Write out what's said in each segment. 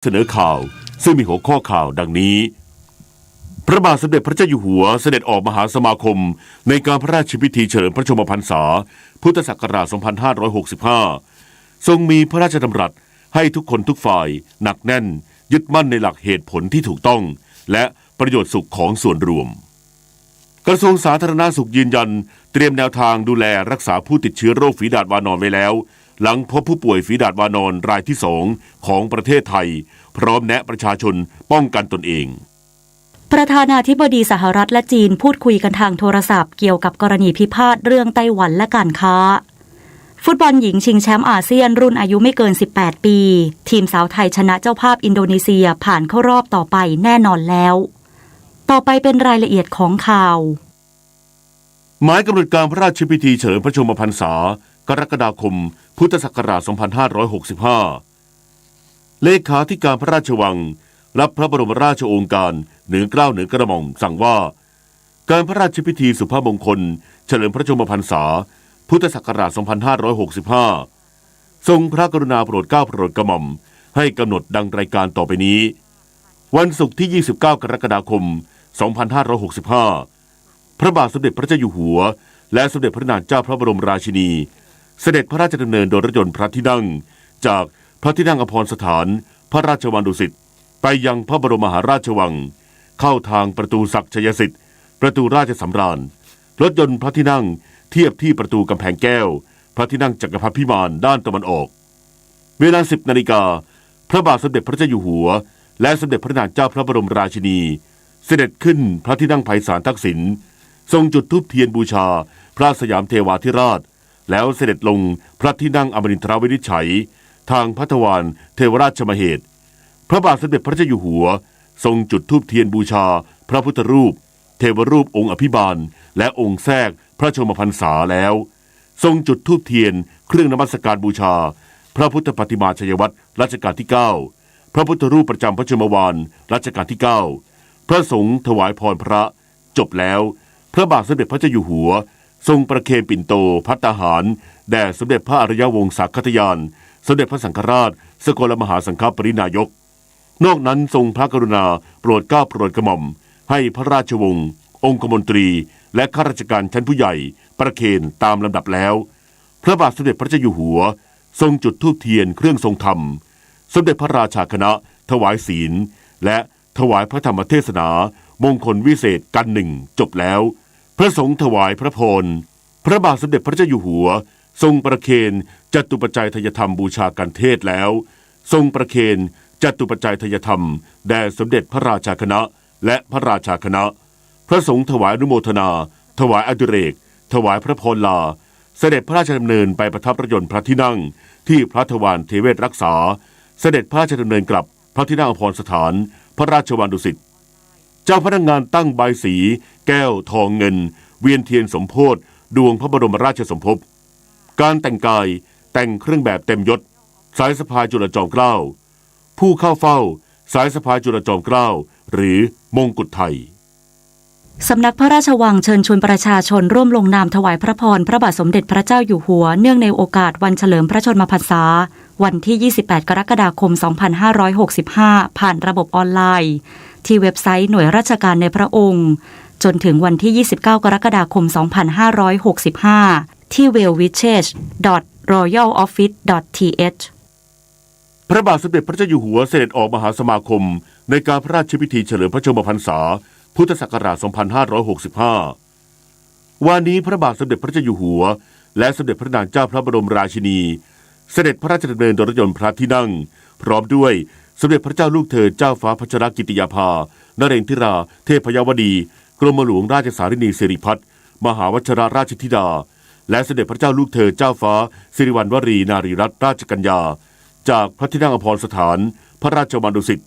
เสนอข่าวซึ่งมีหัวข้อข่าวดังนี้พระบาทสมเด็จพระเจ้าอยู่หัวเสด็จออกมหาสมาคมในการพระราชพิธีเฉลิมพระชนมพรรษาพุทธศักราช 2565 ทรงมีพระราชดำรัสให้ทุกคนทุกฝ่ายหนักแน่นยึดมั่นในหลักเหตุผลที่ถูกต้องและประโยชน์สุขของส่วนรวมกระทรวงสาธารณสุขยืนยันเตรียมแนวทางดูแลรักษาผู้ติดเชื้อโรคฝีดาษวานอนไว้แล้วหลังพบผู้ป่วยฝีดาษวานอนรายที่ 2ของประเทศไทยพร้อมแนะประชาชนป้องกันตนเองประธานาธิบดีสหรัฐและจีนพูดคุยกันทางโทรศัพท์เกี่ยวกับกรณีพิพาทเรื่องไต้หวันและการค้าฟุตบอลหญิงชิงแชมป์อาเซียนรุ่นอายุไม่เกิน18ปีทีมสาวไทยชนะเจ้าภาพอินโดนีเซียผ่านเข้ารอบต่อไปแน่นอนแล้วต่อไปเป็นรายละเอียดของข่าวหมายกำหนดการพระราชพิธีเฉลิมพระชนมพรรษากรกฎาคมพุทธศักราช 2565 เลขาธิการพระราชวังรับพระบรมราชโองการเหนือเกล้าเหนือกระหม่อมสั่งว่าการพระราชพิธีสุภาพมงคลเฉลิมพระชนมพรรษาพุทธศักราช 2565 ทรงพระกรุณาโปรดเกล้าโปรดกระหม่อมให้กำหนดดังรายการต่อไปนี้วันศุกร์ที่ 29 กรกฎาคม 2565 พระบาทสมเด็จพระเจ้าอยู่หัวและสมเด็จพระนางเจ้าพระบรมราชินีเสด็จพระราชดำเนินโดยรถยนต์พระที่นั่งจากพระที่นั่งอภรสถานพระราชวังดุสิตไปยังพระบรมมหาราชวังเข้าทางประตูศักดิ์ชัยสิทธิ์ประตูราชสำราญรถยนต์พระที่นั่งเทียบที่ประตูกำแพงแก้วพระที่นั่งจักรพรรดิพิมานด้านตะวันออกเวลา 10 นาฬิกาพระบาทสมเด็จพระเจ้าอยู่หัวและสมเด็จพระนางเจ้าพระบรมราชินีเสด็จขึ้นพระที่นั่งไพศาลทักษิณทรงจุดธูปเทียนบูชาพระสยามเทวาธิราชแล้วเสด็จลงพระที่นั่งอมรินทรวินิจฉัยทางพระทวารเทวราชมเหตุพระบาทสมเด็จพระเจ้าอยู่หัวทรงจุดธูปเทียนบูชาพระพุทธรูปเทวรูปองค์อภิบาลและองค์แทรกพระชนมพรรษาแล้วทรงจุดธูปเทียนเครื่องนมัสการบูชาพระพุทธปฏิมาชัยวัตรรัชกาลที่ 9พระพุทธรูปประจำพระชนมวาลรัชกาลที่ 9พระสงฆ์ถวายพรพระจบแล้วพระบาทสมเด็จพระเจ้าอยู่หัวทรงประเคนปิ่นโตภัตตาหารแด่สมเด็จพระอริยวงศ์สักคัตยานสมเด็จพระสังฆราชสกลมหาสังฆปรินายกนอกนั้นทรงพระกรุณาโปรดเกล้าโปรดกระหม่อมให้พระราชวงศ์องคมนตรีและข้าราชการชั้นผู้ใหญ่ประเคนตามลำดับแล้วพระบาทสมเด็จพระเจ้าอยู่หัวทรงจุดธูปเทียนเครื่องทรงธรรมสมเด็จพระราชาคณะถวายศีลและถวายพระธรรมเทศนามงคลวิเศษกันหนึ่งจบแล้วพระสงฆ์ถวายพระพรพระบาทสมเด็จพระเจ้าอยู่หัวทรงประเคนจตุปัจจัยทายธรรมบูชากันเทศแล้วทรงประเคนจตุปัจจัยทายธรรมแด่สมเด็จพระราชาคณะและพระราชาคณะพระสงฆ์ถวายอนุโมทนาถวายอดิเรกถวายพระพรลาเสด็จพระราชดำเนินไปประทับรถยนต์พระที่นั่งที่พระทวารเทเวศรักษาเสด็จพระราชดำเนินกลับพระที่นั่งอภรสถานพระราชวังดุสิตเจ้าพนักงานตั้งใบสีแก้วทองเงินเวียนเทียนสมโภชดวงพระบรมราชสมภพการแต่งกายแต่งเครื่องแบบเต็มยศสายสะพายจุลจอมเกล้าผู้เข้าเฝ้าสายสะพายจุลจอมเกล้าหรือมงกุฎไทยสำนักพระราชวังเชิญชวนประชาชนร่วมลงนามถวายพระพรพระบาทสมเด็จพระเจ้าอยู่หัวเนื่องในโอกาสวันเฉลิมพระชนมพรรษาวันที่ 28 กรกฎาคม 2565 ผ่านระบบออนไลน์ที่เว็บไซต์หน่วยราชการในพระองค์จนถึงวันที่ 29 กรกฎาคม 2565 ที่ www.royaloffice.th พระบาทสมเด็จพระเจ้าอยู่หัวเสด็จออกมหาสมาคมในการพระราชพิธีเฉลิมพระชนมพรรษาพุทธศักราช 2565 วันนี้พระบาทสมเด็จพระเจ้าอยู่หัวและสมเด็จพระนางเจ้าพระบรมราชินีเสด็จพระราชดำเนินโดยรถยนต์พระที่นั่งพร้อมด้วยสมเด็จพระเจ้าลูกเธอเจ้าฟ้าพัชรกิติยาภานเรนทิราเทพยวดีกรมหลวงราชสารินีสิริพัฒน์มหาวชิรราชธิดาและสมเด็จพระเจ้าลูกเธอเจ้าฟ้าสิริวัณวรีนารีรัตนราชกัญญาจากพระที่นั่งอภรสถานพระราชวังดุสิต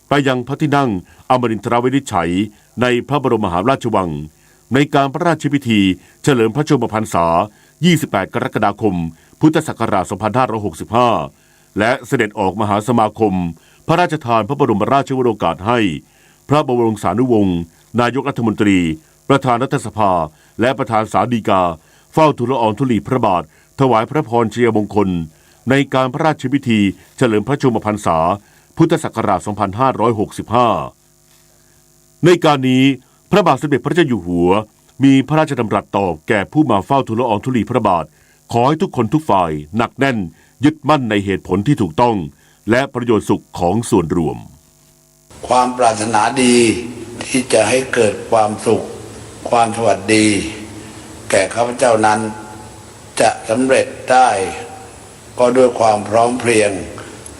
ไปยังพระที่นั่งอมรินทรวินิจฉัยในพระบรมมหาราชวังในการพระราชพิธีเฉลิมพระชนมพรรษา 28 กรกฎาคม พุทธศักราช 2565 และเสด็จออกมหาสมาคมพระราชทานพระบรมราชวโรกาสให้พระบรมสานุวงศ์นายกรัฐมนตรีประธานรัฐสภาและประธานศาลฎีกาเฝ้าทูลละอองธุลีพระบาทถวายพระพรชัยมงคลในการพระราชพิธีเฉลิมพระชนมพรรษา พุทธศักราช 2565 ในการนี้พระบาทสมเด็จพระเจ้าอยู่หัวมีพระราชดำรัสตอบแก่ผู้มาเฝ้าทูลละอองธุลีพระบาทขอให้ทุกคนทุกฝ่ายหนักแน่นยึดมั่นในเหตุผลที่ถูกต้องและประโยชน์สุขของส่วนรวมความปรารถนาดีที่จะให้เกิดความสุขความสวัสดีแก่ข้าพเจ้านั้นจะสำเร็จได้ก็ด้วยความพร้อมเพรียง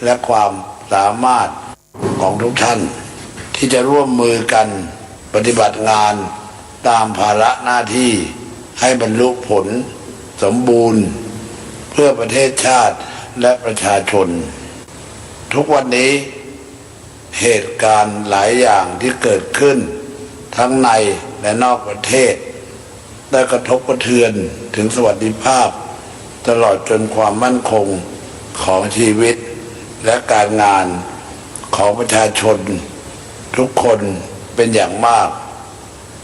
และความสามารถของทุกท่านที่จะร่วมมือกันปฏิบัติงานตามภาระหน้าที่ให้บรรลุผลสมบูรณ์เพื่อประเทศชาติและประชาชนทุกวันนี้เหตุการณ์หลายอย่างที่เกิดขึ้นทั้งในและนอกประเทศได้กระทบกระเทือนถึงสวัสดิภาพตลอดจนความมั่นคงของชีวิตและการงานของประชาชนทุกคนเป็นอย่างมาก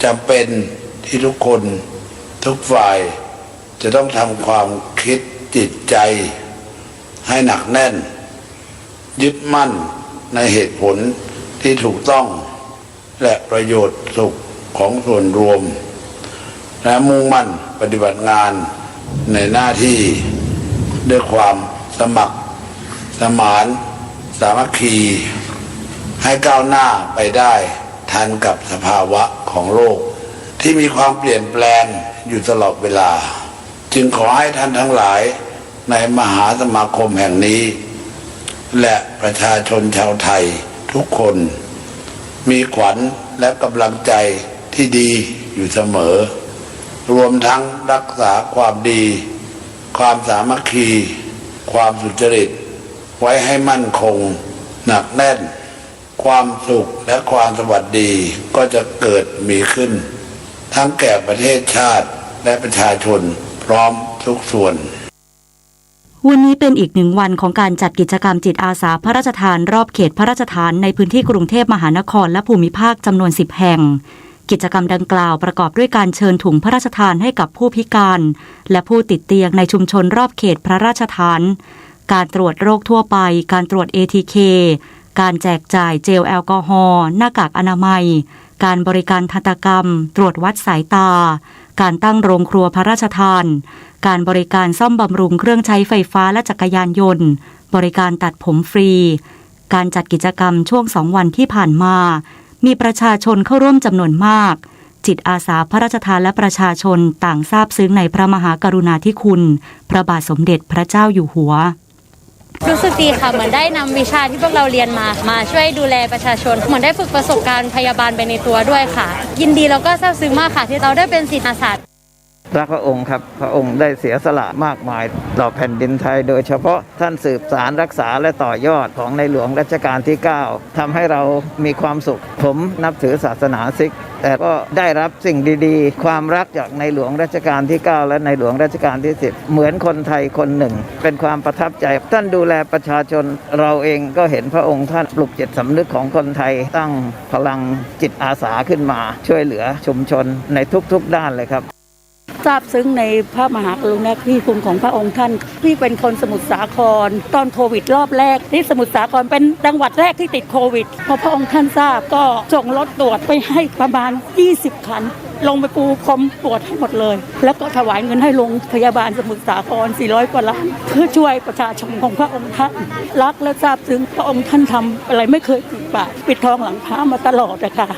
จำเป็นที่ทุกคนทุกฝ่ายจะต้องทำความคิดจิตใจให้หนักแน่นยึดมั่นในเหตุผลที่ถูกต้องและประโยชน์สุขของส่วนรวมและมุ่งมั่นปฏิบัติงานในหน้าที่ด้วยความสมัครสมานสามัคคีให้ก้าวหน้าไปได้ทันกับสภาวะของโลกที่มีความเปลี่ยนแปลงอยู่ตลอดเวลาจึงขอให้ท่านทั้งหลายในมหาสมาคมแห่งนี้และประชาชนชาวไทยทุกคนมีขวัญและกำลังใจที่ดีอยู่เสมอรวมทั้งรักษาความดีความสามัคคีความสุจริตไว้ให้มั่นคงหนักแน่นความสุขและความสวัสดีก็จะเกิดมีขึ้นทั้งแก่ประเทศชาติและประชาชนพร้อมทุกส่วนวันนี้เป็นอีกหนึ่งวันของการจัดกิจกรรมจิตอาสาพระราชทานรอบเขตพระราชฐานในพื้นที่กรุงเทพมหานครและภูมิภาคจำนวน10แห่งกิจกรรมดังกล่าวประกอบด้วยการเชิญถุงพระราชทานให้กับผู้พิการและผู้ติดเตียงในชุมชนรอบเขตพระราชฐานการตรวจโรคทั่วไปการตรวจ ATK การแจกจ่ายเจลแอลกอฮอล์หน้ากากอนามัยการบริการทันตกรรมตรวจวัดสายตาการตั้งโรงครัวพระราชทานการบริการซ่อมบำรุงเครื่องใช้ไฟฟ้าและจักรยานยนต์บริการตัดผมฟรีการจัดกิจกรรมช่วง2 วันที่ผ่านมามีประชาชนเข้าร่วมจำนวนมากจิตอาสาพระราชทานและประชาชนต่างซาบซึ้งในพระมหากรุณาธิคุณพระบาทสมเด็จพระเจ้าอยู่หัวรู้สึกดีค่ะเหมือนได้นำวิชาที่พวกเราเรียนมาช่วยดูแลประชาชนเหมือนได้ฝึกประสบการณ์พยาบาลไปในตัวด้วยค่ะยินดีแล้วก็ซาบซึ้งมากค่ะที่เราได้เป็นศิษย์อาสารักพระองค์ครับพระองค์ได้เสียสละมากมายต่อแผ่นดินไทยโดยเฉพาะท่านสืบสารรักษาและต่อยอดของในหลวงรัชกาลที่9ทำให้เรามีความสุขผมนับถือศาสนาซิกแต่ก็ได้รับสิ่งดีๆความรักจากในหลวงรัชกาลที่9และในหลวงรัชกาลที่10เหมือนคนไทยคนหนึ่งเป็นความประทับใจท่านดูแลประชาชนเราเองก็เห็นพระองค์ท่านปลุกจิตสำนึกของคนไทยตั้งพลังจิตอาสาขึ้นมาช่วยเหลือชุมชนในทุกๆด้านเลยครับซาบซึ้งในพระมหากรุณาธิคุณของพระองค์ท่านพี่เป็นคนสมุทรสาครตอนโควิดรอบแรกที่สมุทรสาครเป็นจังหวัดแรกที่ติดโควิดพอพระองค์ท่านทราบก็ส่งรถตรวจไปให้ประมาณ20 คันลงไปปูพรมตรวจให้หมดเลยแล้วก็ถวายเงินให้โรงพยาบาลสมุทรสาคร400 กว่าล้านเพื่อช่วยประชาชนของพระองค์ท่านรักและซาบซึ้งพระองค์ท่านทำอะไรไม่เคยปิดปากปิดทองหลังพระมาตลอดนะคะ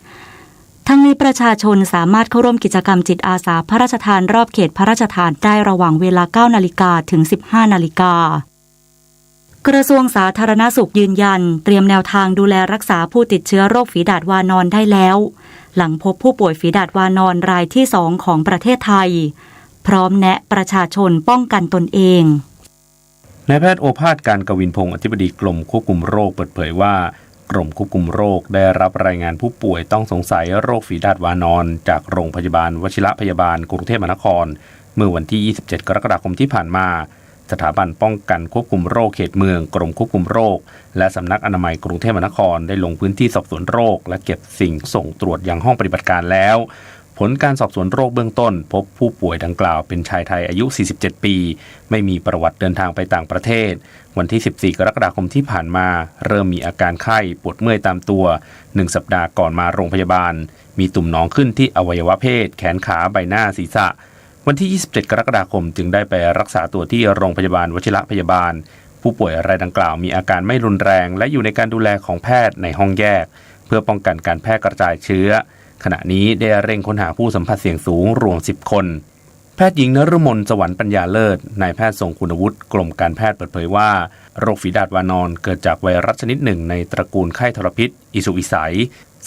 ทั้งนี้ประชาชนสามารถเข้าร่วมกิจกรรมจิตอาสาพระราชทานรอบเขตพระราชทานได้ระหว่างเวลา 9 นาฬิกาถึง 15 นาฬิกากระทรวงสาธารณสุขยืนยันเตรียมแนวทางดูแลรักษาผู้ติดเชื้อโรคฝีดาษวานอนได้แล้วหลังพบผู้ป่วยฝีดาษวานอนรายที่ 2 ของประเทศไทยพร้อมแนะประชาชนป้องกันตนเองนายแพทย์โอภาสการกวินพงศ์อธิบดีกรมควบคุมโรคเปิดเผยว่ากรมควบคุมโรคได้รับรายงานผู้ป่วยต้องสงสัยโรคฝีดาษวานอนจากโรงพยาบาลวชิระพยาบาลกรุงเทพมหานครเมื่อวันที่ 27 กรกฎาคมที่ผ่านมาสถาบันป้องกันควบคุมโรคเขตเมืองกรมควบคุมโรคและสำนักอนามัยกรุงเทพมหานครได้ลงพื้นที่สอบสวนโรคและเก็บสิ่งส่งตรวจยังห้องปฏิบัติการแล้ว ผลการสอบสวนโรคเบื้องต้นพบผู้ป่วยดังกล่าวเป็นชายไทยอายุ 47 ปี ไม่มีประวัติเดินทางไปต่างประเทศวันที่ 14 กรกฎาคมที่ผ่านมาเริ่มมีอาการไข้ปวดเมื่อยตามตัว1 สัปดาห์ก่อนมาโรงพยาบาลมีตุ่มหนองขึ้นที่อวัยวะเพศแขนขาใบหน้าศีรษะวันที่ 27 กรกฎาคมจึงได้ไปรักษาตัวที่โรงพยาบาลวชิระพยาบาลผู้ป่วยรายดังกล่าวมีอาการไม่รุนแรงและอยู่ในการดูแลของแพทย์ในห้องแยกเพื่อป้องกันการแพร่กระจายเชื้อขณะนี้ได้เร่งค้นหาผู้สัมผัสเสี่ยงสูงรวม 10 คนแพทย์หญิงนฤมลสวรรค์ปัญญาเลิศนายแพทย์ทรงคุณวุฒิกรมการแพทย์เปิดเผยว่าโรคฝีดาษวานอนเกิดจากไวรัสชนิดหนึ่งในตระกูลไข้ทรพิษอิสุกอิสัย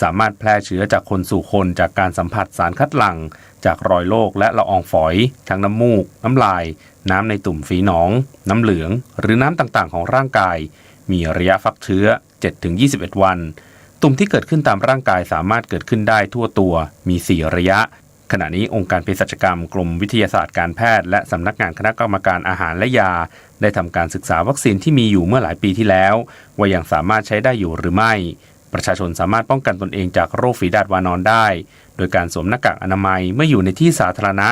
สามารถแพร่เชื้อจากคนสู่คนจากการสัมผัสสารคัดหลั่งจากรอยโรคและละอองฝอยทั้งน้ำมูกน้ำลายน้ำในตุ่มฝีหนองน้ำเหลืองหรือน้ำต่างๆของร่างกายมีระยะฟักเชื้อ 7-21 วันตุ่มที่เกิดขึ้นตามร่างกายสามารถเกิดขึ้นได้ทั่วตัวมี4ระยะขณะนี้องค์การเภสัชกรรมกรมวิทยาศาสตร์การแพทย์และสำนักงานคณะกรรมการอาหารและยาได้ทำการศึกษาวัคซีนที่มีอยู่เมื่อหลายปีที่แล้วว่ายังสามารถใช้ได้อยู่หรือไม่ประชาชนสามารถป้องกันตนเองจากโรคฝีดาษวานอนได้โดยการสวมหน้ากากอนามัยเมื่ออยู่ในที่สาธารณะ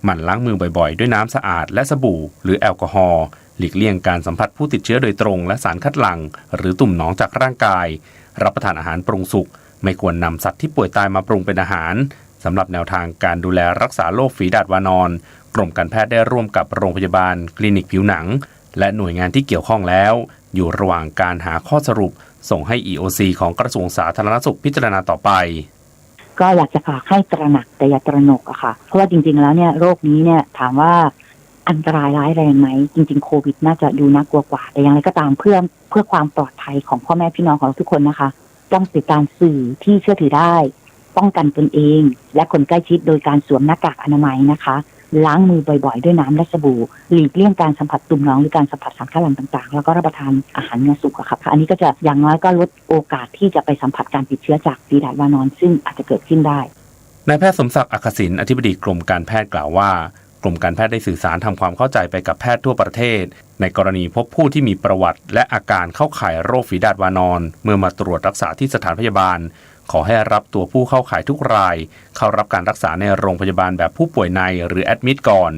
หมั่นล้างมือบ่อยๆด้วยน้ำสะอาดและสบู่หรือแอลกอฮอล์หลีกเลี่ยงการสัมผัสผู้ติดเชื้อโดยตรงและสารคัดหลั่งหรือตุ่มหนองจากร่างกายรับประทานอาหารปรุงสุกไม่ควรนำสัตว์ที่ป่วยตายมาปรุงเป็นอาหารสำหรับแนวทางการดูแลรักษาโรคฝีดาษวานอนกรมการแพทย์ได้ร่วมกับโรงพยาบาลคลินิกผิวหนังและหน่วยงานที่เกี่ยวข้องแล้วอยู่ระหว่างการหาข้อสรุปส่งให้ EOC ของกระทรวงสาธารณสุขพิจารณาต่อไปก็อยากจะฝากให้ตระหนักแต่อย่าตระหนกอะค่ะเพราะว่าจริงๆแล้วเนี่ยโรคนี้เนี่ยถามว่าอันตรายร้ายแรงไหมจริงๆโควิดน่าจะดูน่ากลัวกว่าแต่อย่างไรก็ตามเพื่อความปลอดภัยของพ่อแม่พี่น้องของเราทุกคนนะคะต้องติดตามสื่อที่เชื่อถือได้ป้องกันตนเองและคนใกล้ชิดโดยการสวมหน้ากากอนามัยนะคะล้างมือบ่อยๆด้วยน้ำและสบู่หลีกเลี่ยงการสัมผัสตุ่มหนองหรือการสัมผัสสารคัดหลั่งต่างๆแล้วก็รับประทานอาหารเนื้อสุกค่ะอันนี้ก็จะอย่างน้อยก็ลดโอกาสที่จะไปสัมผัสการติดเชื้อจากฝีดาษวานอนซึ่งอาจจะเกิดขึ้นได้นายแพทย์สมศักดิ์อัคคศิลป์อธิบดีกรมการแพทย์กล่าวว่ากรมการแพทย์ได้สื่อสารทำความเข้าใจไปกับแพทย์ทั่วประเทศในกรณีพบผู้ที่มีประวัติและอาการเข้าข่ายโรคฝีดาษวานอนเมื่อมาตรวจรักษาที่สถานพยาบาลขอให้รับตัวผู้เข้าข่ายทุกรายเข้ารับการรักษาในโรงพยาบาลแบบผู้ป่วยในหรือแอดมิดก่อน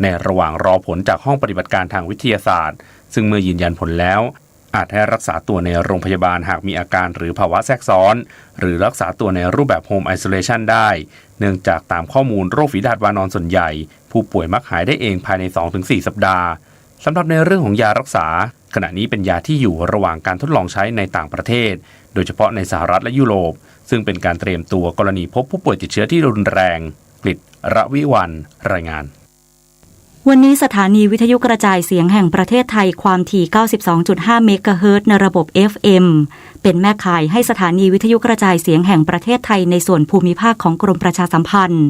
ในระหว่างรอผลจากห้องปฏิบัติการทางวิทยาศาสตร์ซึ่งเมื่อยืนยันผลแล้วอาจให้รักษาตัวในโรงพยาบาลหากมีอาการหรือภาวะแทรกซ้อนหรือรักษาตัวในรูปแบบโฮมไอโซเลชันได้เนื่องจากตามข้อมูลโรคฝีดาษวานอนส่วนใหญ่ผู้ป่วยมักหายได้เองภายใน 2-4 สัปดาห์สำหรับในเรื่องของยารักษาขณะนี้เป็นยาที่อยู่ระหว่างการทดลองใช้ในต่างประเทศโดยเฉพาะในสหรัฐและยุโรปซึ่งเป็นการเตรียมตัวกรณีพบผู้ป่วยติดเชื้อที่รุนแรงกฤษ ระวิวรรณรายงานวันนี้สถานีวิทยุกระจายเสียงแห่งประเทศไทยความถี่ 92.5 เมกะเฮิรตซ์ในระบบ FM เป็นแม่ข่ายให้สถานีวิทยุกระจายเสียงแห่งประเทศไทยในส่วนภูมิภาคของกรมประชาสัมพันธ์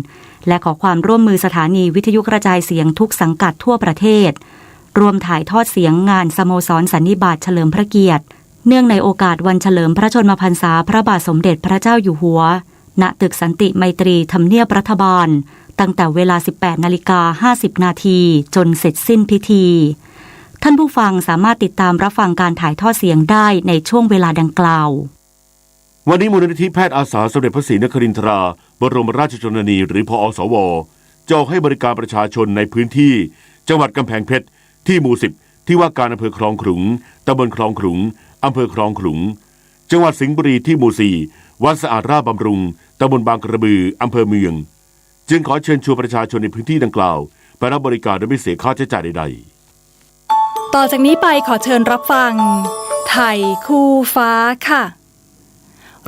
และขอความร่วมมือสถานีวิทยุกระจายเสียงทุกสังกัดทั่วประเทศรวมถ่ายทอดเสียงงานสโมสรสันนิบาตเฉลิมพระเกียรติเนื่องในโอกาสวันเฉลิมพระชนมพรรษาพระบาทสมเด็จพระเจ้าอยู่หัวณตึกสันติไมตรีทำเนียบรัฐบาลตั้งแต่เวลา 18:50 นาทีจนเสร็จสิ้นพิธีท่านผู้ฟังสามารถติดตามรับฟังการถ่ายทอดเสียงได้ในช่วงเวลาดังกล่าววันนี้มูลนิธิแพทย์อาสาสมเด็จพระศรีนครินทราบรมราชชนนีหรือพอสวจะให้บริการประชาชนในพื้นที่จังหวัดกำแพงเพชรที่หมู่ 10ที่ว่าการอำเภอคลองขลุงตำบลคลองขลุงอำเภอคลองขลุงจังหวัดสิงห์บุรีที่หมู่ 4วัดสะอาดราชบำรุงตำบลบางกระบืออำเภอเมืองจึงขอเชิญชวนประชาชนในพื้นที่ดังกล่าวไปรับบริการโดยไม่เสียค่าใช้จ่ายใดๆต่อจากนี้ไปขอเชิญรับฟังไทยคู่ฟ้าค่ะ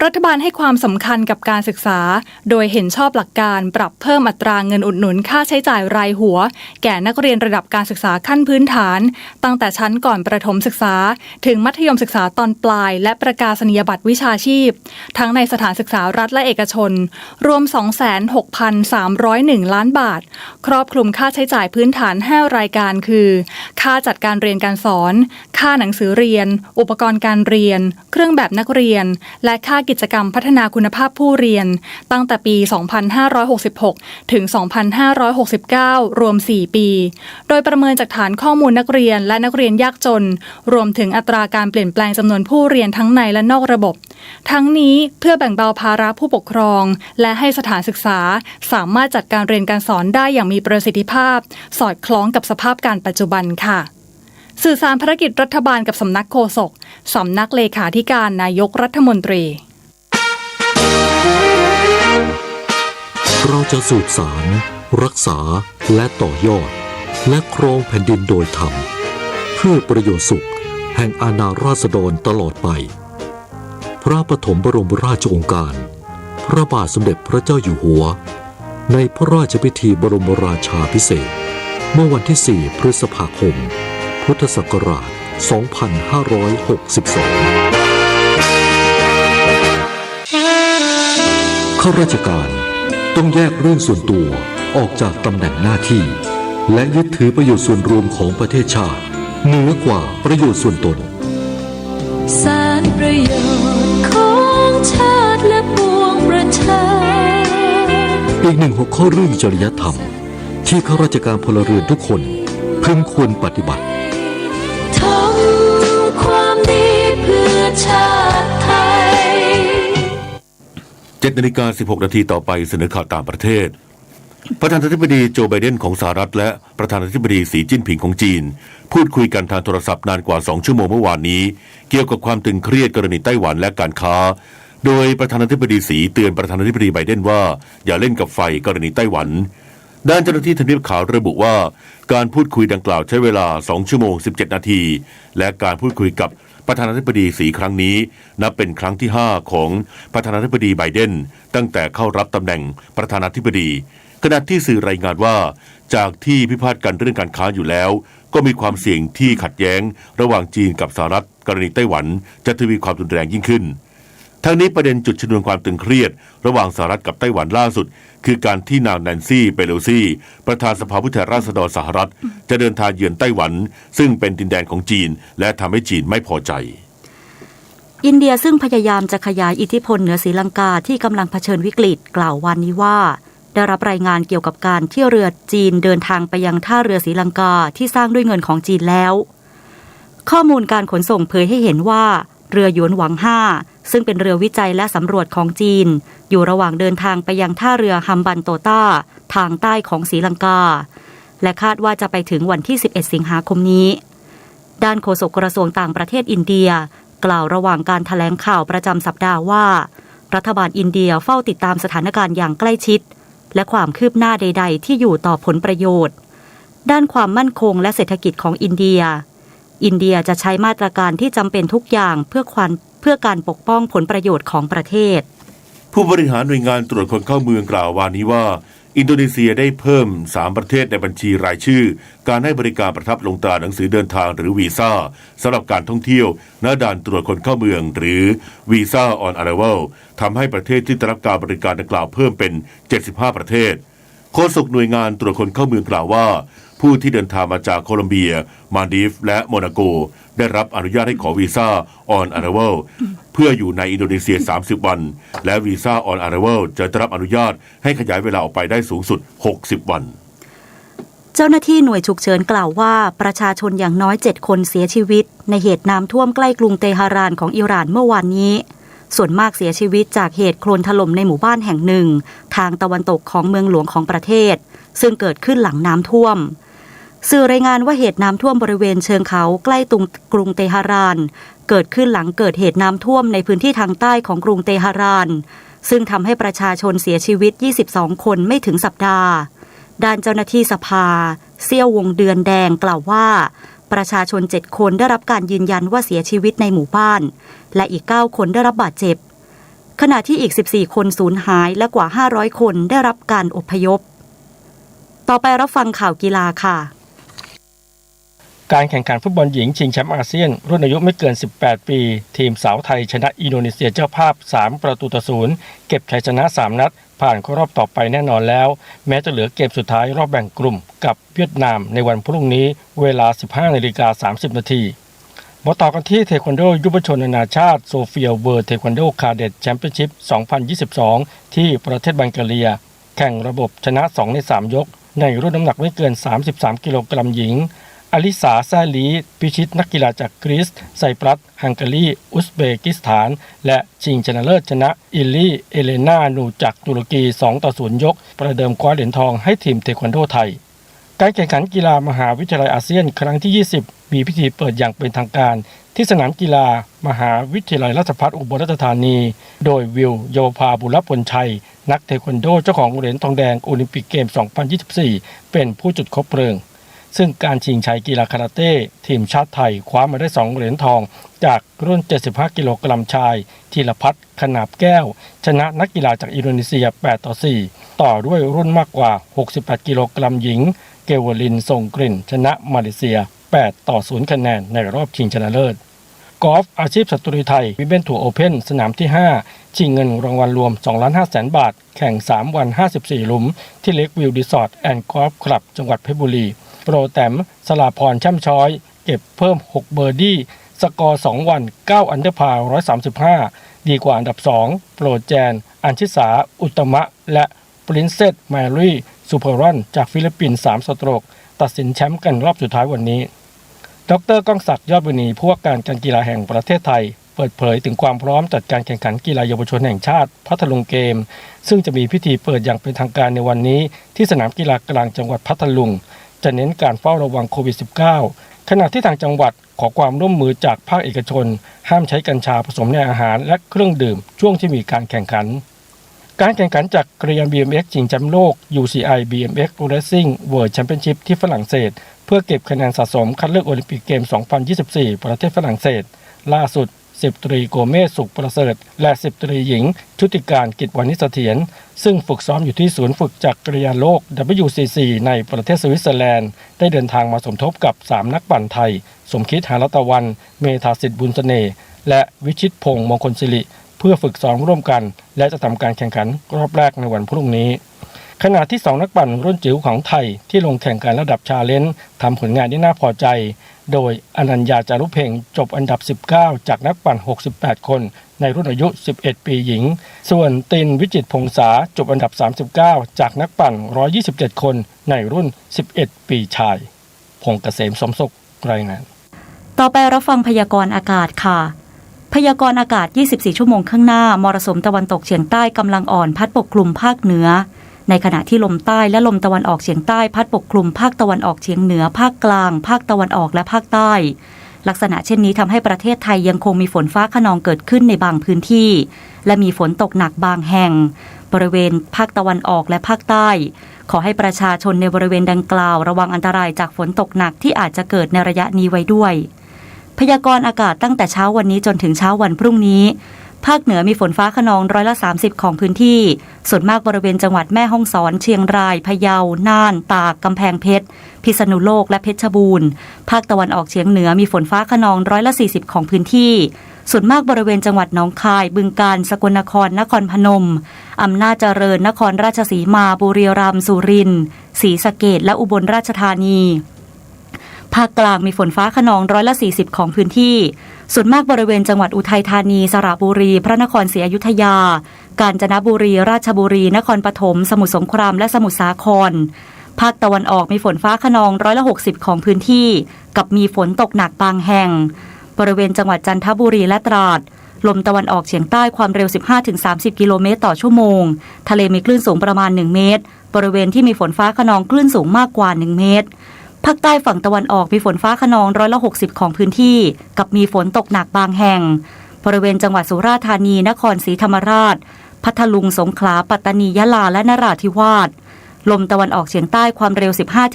รัฐบาลให้ความสำคัญกับการศึกษาโดยเห็นชอบหลักการปรับเพิ่มอัตราเงินอุดหนุนค่าใช้จ่ายรายหัวแก่นักเรียนระดับการศึกษาขั้นพื้นฐานตั้งแต่ชั้นก่อนประถมศึกษาถึงมัธยมศึกษาตอนปลายและประกาศนียบัตรวิชาชีพทั้งในสถานศึกษารัฐและเอกชนรวม 26,301 ล้านบาทครอบคลุมค่าใช้จ่ายพื้นฐาน5รายการคือค่าจัดการเรียนการสอน ค่าหนังสือเรียนอุปกรณ์การเรียนเครื่องแบบนักเรียนและค่ากิจกรรมพัฒนาคุณภาพผู้เรียนตั้งแต่ปี 2566 ถึง 2569 รวม 4 ปีโดยประเมินจากฐานข้อมูลนักเรียนและนักเรียนยากจนรวมถึงอัตราการเปลี่ยนแปลงจำนวนผู้เรียนทั้งในและนอกระบบทั้งนี้เพื่อแบ่งเบาภาระผู้ปกครองและให้สถานศึกษาสามารถจัดการเรียนการสอนได้อย่างมีประสิทธิภาพสอดคล้องกับสภาพการปัจจุบันค่ะสื่อสารภารกิจรัฐบาลกับสำนักโฆษกสำนักเลขาธิการนายกรัฐมนตรีเราจะสืบสารรักษาและต่อยอดและครองแผ่นดินโดยธรรมเพื่อประโยชน์สุขแห่งอาณาราษฎรตลอดไปพระปฐมบรมราชโองการพระบาทสมเด็จพระเจ้าอยู่หัวในพระราชพิธีบรมราชาภิเษกเมื่อวันที่ 4 พฤษภาคมพุทธศักราช 2562 ข้าราชการต้องแยกเรื่องส่วนตัวออกจากตำแหน่งหน้าที่และยึดถือประโยชน์ส่วนรวมของประเทศชาติเหนือกว่าประโยชน์ส่วนตนสารประโยชน์ของชาติและปวงประชาอีกหนึ่งหัวข้อเรื่องจริยธรรมที่ข้าราชการพลเรือนทุกคนพึงควรปฏิบัติทำความดีเพื่อชาติไทย 7:16 น.ต่อไปเสนอข่าวต่างประเทศประธานาธิบดีโจไบเดนของสหรัฐและประธานาธิบดีสีจิ้นผิงของจีนพูดคุยกันทางโทรศัพท์นานกว่า2 ชั่วโมงเมื่อวานนี้เกี่ยวกับความตึงเครียดกรณีไต้หวันและการค้าโดยประธานาธิบดีสีเตือนประธานาธิบดีไบเดนว่าอย่าเล่นกับไฟกรณีไต้หวันด้านเจ้าหน้าที่ทำเนียบขาวระบุว่าการพูดคุยดังกล่าวใช้เวลา2 ชั่วโมง 17 นาทีและการพูดคุยกับประธานาธิบดีสีครั้งนี้นับเป็นครั้งที่5ของประธานาธิบดีไบเดนตั้งแต่เข้ารับตำแหน่งประธานาธิบดีขณะที่สื่อรายงานว่าจากที่พิพาทกันเรื่องการค้าอยู่แล้วก็มีความเสี่ยงที่ขัดแย้งระหว่างจีนกับสหรัฐกรณีไต้หวันจะทวีความรุนแรงยิ่งขึ้นทั้งนี้ประเด็นจุดชนวนความตึงเครียดระหว่างสหรัฐกับไต้หวันล่าสุดคือการที่นางแนนซี่เปโลซีประธานสภาผู้แทนราษฎรสหรัฐจะเดินทางเยือนไต้หวันซึ่งเป็นดินแดนของจีนและทำให้จีนไม่พอใจอินเดียซึ่งพยายามจะขยายอิทธิพลเหนือศรีลังกาที่กำลังเผชิญวิกฤตกล่าววันนี้ว่าได้รับรายงานเกี่ยวกับการที่เรือจีนเดินทางไปยังท่าเรือศรีลังกาที่สร้างด้วยเงินของจีนแล้วข้อมูลการขนส่งเผยให้เห็นว่าเรือหยวนหวัง5ซึ่งเป็นเรือวิจัยและสำรวจของจีนอยู่ระหว่างเดินทางไปยังท่าเรือฮัมบันโตต้าทางใต้ของศรีลังกาและคาดว่าจะไปถึงวันที่11 สิงหาคมนี้ด้านโฆษกกระทรวงต่างประเทศอินเดียกล่าวระหว่างการแถลงข่าวประจำสัปดาห์ว่ารัฐบาลอินเดียเฝ้าติดตามสถานการณ์อย่างใกล้ชิดและความคืบหน้าใดๆที่อยู่ต่อผลประโยชน์ด้านความมั่นคงและเศรษฐกิจของอินเดียจะใช้มาตรการที่จำเป็นทุกอย่างเพื่อการปกป้องผลประโยชน์ของประเทศผู้บริหารหน่วยงานตรวจคนเข้าเมืองกล่าววันนี้ว่าอินโดนีเซียได้เพิ่ม3 ประเทศในบัญชีรายชื่อการให้บริการประทับลงตราหนังสือเดินทางหรือวีซ่าสำหรับการท่องเที่ยวณด่านตรวจคนเข้าเมืองหรือวีซ่า on arrival ทำให้ประเทศที่ได้รับการบริการดังกล่าวเพิ่มเป็น75 ประเทศโฆษกหน่วยงานตรวจคนเข้าเมืองกล่าวว่าผู้ที่เดินทางมาจากโคลอมเบียมาลดีฟและโมนาโกได้รับอนุญาตให้ขอวีซ่า on arrival เพื่ออยู่ในอินโดนีเซีย30 วันและวีซ่า on arrival จะได้รับอนุญาตให้ขยายเวลาออกไปได้สูงสุด60 วันเจ้าหน้าที่หน่วยฉุกเฉินกล่าวว่าประชาชนอย่างน้อย7 คนเสียชีวิตในเหตุน้ำท่วมใกล้กรุงเตหะรานของอิหร่านเมื่อวานนี้ส่วนมากเสียชีวิตจากเหตุโคลนถล่มในหมู่บ้านแห่งหนึ่งทางตะวันตกของเมืองหลวงของประเทศซึ่งเกิดขึ้นหลังน้ำท่วมสื่อรายงานว่าเหตุน้ำท่วมบริเวณเชิงเขาใกล้กรุงเตหะรานเกิดขึ้นหลังเกิดเหตุน้ำท่วมในพื้นที่ทางใต้ของกรุงเตหะรานซึ่งทำให้ประชาชนเสียชีวิต22 คนไม่ถึงสัปดาห์ด้านเจ้าหน้าที่สภาเซี่ยววงเดือนแดงกล่าวว่าประชาชน7 คนได้รับการยืนยันว่าเสียชีวิตในหมู่บ้านและอีก9 คนได้รับบาดเจ็บขณะที่อีก14 คนสูญหายและกว่า500 คนได้รับการอพยพต่อไปรับฟังข่าวกีฬาค่ะการแข่งขันฟุตบอลหญิงชิงแชมป์อาเซียนรุ่นอายุไม่เกิน18 ปีทีมสาวไทยชนะอินโดนีเซียเจ้าภาพ3-0เก็บชัยชนะ3 นัดผ่านเข้ารอบต่อไปแน่นอนแล้วแม้จะเหลือเกมสุดท้ายรอบแบ่งกลุ่มกับเวียดนามในวันพรุ่งนี้เวลา 15:30 น.ส มาต่อกันที่เทควันโดยุวชนนานาชาติโซเฟียเวิลด์เทควันโดคาเด็ดแชมเปี้ยนชิพ 2022 ที่ประเทศบัลแกเรียแข่งระบบชนะ 2 ใน 3 ยกในรุ่นน้ำหนักไม่เกิน 33 กิโลกรัมหญิงอลิสาแซลีพิชิตนักกีฬาจากกรีซไซปรัสฮังการีอุซเบกิสถานและชิงชนะเลิศชนะอิลลี่เอเลนานูจากตุรกี 2-0 ยกประเดิมคว้าเหรียญทองให้ทีมเทควันโดไทยการแข่งขันกีฬามหาวิทยาลัยอาเซียนครั้งที่ 20 มีพิธีเปิดอย่างเป็นทางการที่สนามกีฬามหาวิทยาลัยราชภัฏอุบลราชธานีโดยวิวเยาวภาบุรพลชัยนักเทควันโดเจ้าของเหรียญทองแดงโอลิมปิกเกม 2024 เป็นผู้จุดคบเพลิงซึ่งการชิงชัยกีฬาคาราเต้ทีมชาติไทยคว้ามาได้2เหรียญทองจากรุ่น75กิโลกรัมชายธีรพัฒน์ขนาบแก้วชนะนักกีฬาจากอินโดนีเซีย 8-4 ต่อด้วยรุ่นมากกว่า68กิโลกรัมหญิงเกวลินส่งกลิ่นชนะมาเลเซีย 8-0 คะแนนในรอบชิงชนะเลิศกอล์ฟอาชีพสตรีไทยวิเบนทัวร์โอเพ่นสนามที่5ชิงเงินรางวัลรวม 2,500,000 บาทแข่ง3วัน54หลุมที่เลควิวรีสอร์ทแอนด์กอล์ฟคลับจังหวัดเพชรบุรีโปรแตมสลาพรช่ำช้อยเก็บเพิ่ม6เบอร์ดี้สกอร์2วัน9อันเดอร์พาร์135ดีกว่าอันดับ2โปรแจนอัญชิสาอุตตมะและปรินเซสแมรี่ซูเปอร์รันจากฟิลิปปินส์3สโตรกตัดสินแชมป์กันรอบสุดท้ายวันนี้ดร.ก้องศักดิ์ยอดบุณีผู้ว่าการการกีฬาแห่งประเทศไทยเปิดเผยถึงความพร้อมจัดการแข่งขันกีฬาเยาวชนแห่งชาติพัทลุงเกมซึ่งจะมีพิธีเปิดอย่างเป็นทางการในวันนี้ที่สนามกีฬากลางจังหวัดพัทลุงจะเน้นการเฝ้าระวังโควิด -19 ขณะที่ทางจังหวัดขอความร่วมมือจากภาคเอกชนห้ามใช้กัญชาผสมในอาหารและเครื่องดื่มช่วงที่มีการแข่งขันการแข่งขันจักรยาน BMX ชิงแชมป์โลก UCI BMX Racing World Championship ที่ฝรั่งเศสเพื่อเก็บคะแนนสะสมคัดเลือกโอลิมปิกเกม 2024 ประเทศฝรั่งเศสล่าสุด10 ตรีโกเมสสุขประเสริฐและ10 ตรีหญิงชุติการกิจวานิชเสถียรซึ่งฝึกซ้อมอยู่ที่ศูนย์ฝึกจักรยานโลก WCC ในประเทศสวิตเซอร์แลนด์ได้เดินทางมาสมทบกับ 3 นักปั่นไทยสมคิดหารัตวันเมธาสิทธิ์บุญเสน่ห์และวิชิตพงษ์มงคลศิริเพื่อฝึกซ้อมร่วมกันและจะทำการแข่งขันรอบแรกในวันพรุ่งนี้ขณะที่2นักปั่นรุ่นจิ๋วของไทยที่ลงแข่งขันระดับชาเลนจ์ทำผลงานที่น่าพอใจโดยอนัญญาจารุเพ่งจบอันดับ19จากนักปั่น68คนในรุ่นอายุ11ปีหญิงส่วนตินวิจิตรพงษาจบอันดับ39จากนักปั่น127คนในรุ่น11ปีชายพงษ์เกษมสมศุขรายงานต่อไปรับฟังพยากรณ์อากาศค่ะพยากรณ์อากาศ24ชั่วโมงข้างหน้ามรสุมตะวันตกเฉียงใต้กำลังอ่อนพัดปกคลุมภาคเหนือในขณะที่ลมใต้และลมตะวันออกเฉียงใต้พัดปกคลุมภาคตะวันออกเฉียงเหนือภาคกลางภาคตะวันออกและภาคใต้ลักษณะเช่นนี้ทำให้ประเทศไทยยังคงมีฝนฟ้าคะนองเกิดขึ้นในบางพื้นที่และมีฝนตกหนักบางแห่งบริเวณภาคตะวันออกและภาคใต้ขอให้ประชาชนในบริเวณดังกล่าวระวังอันตรายจากฝนตกหนักที่อาจจะเกิดในระยะนี้ไว้ด้วยพยากรณ์อากาศตั้งแต่เช้าวันนี้จนถึงเช้าวันพรุ่งนี้ภาคเหนือมีฝนฟ้าคะนอง30%ของพื้นที่ส่วนมากบริเวณจังหวัดแม่ฮ่องสอนเชียงรายพะเยาน่านตากกำแพงเพชรพิษณุโลกและเพชรบูรณ์ภาคตะวันออกเฉียงเหนือมีฝนฟ้าคะนอง40%ของพื้นที่ส่วนมากบริเวณจังหวัดหนองคายบึงกาฬสกลนครนครพนมอำนาจเจริญนครราชสีมาบุรีรัมย์สุรินทร์ศรีสะเกษและอุบลราชธานีภาคกลางมีฝนฟ้าคะนอง40%ของพื้นที่ส่วนมากบริเวณจังหวัดอุทัยธานีสระบุรีพระนครศรีอยุธยากาญจนบุรีราชบุรีนครปฐมสมุทรสงครามและสมุทรสาครภาคตะวันออกมีฝนฟ้าคะนอง60%ของพื้นที่กับมีฝนตกหนักบางแห่งบริเวณจังหวัดจันทบุรีและตราดลมตะวันออกเฉียงใต้ความเร็ว 15-30 กิโลเมตรต่อชั่วโมงทะเลมีคลื่นสูงประมาณ1เมตรบริเวณที่มีฝนฟ้าคะนองคลื่นสูงมากกว่า1เมตรภาคใต้ฝั่งตะวันออกมีฝนฟ้าคะนอง60%ของพื้นที่กับมีฝนตกหนักบางแห่งบริเวณจังหวัดสุราษฎร์ธานีนครศรีธรรมราชพัทลุงสงขลาปัตตานียะลาและนราธิวาสลมตะวันออกเฉียงใต้ความเร็ว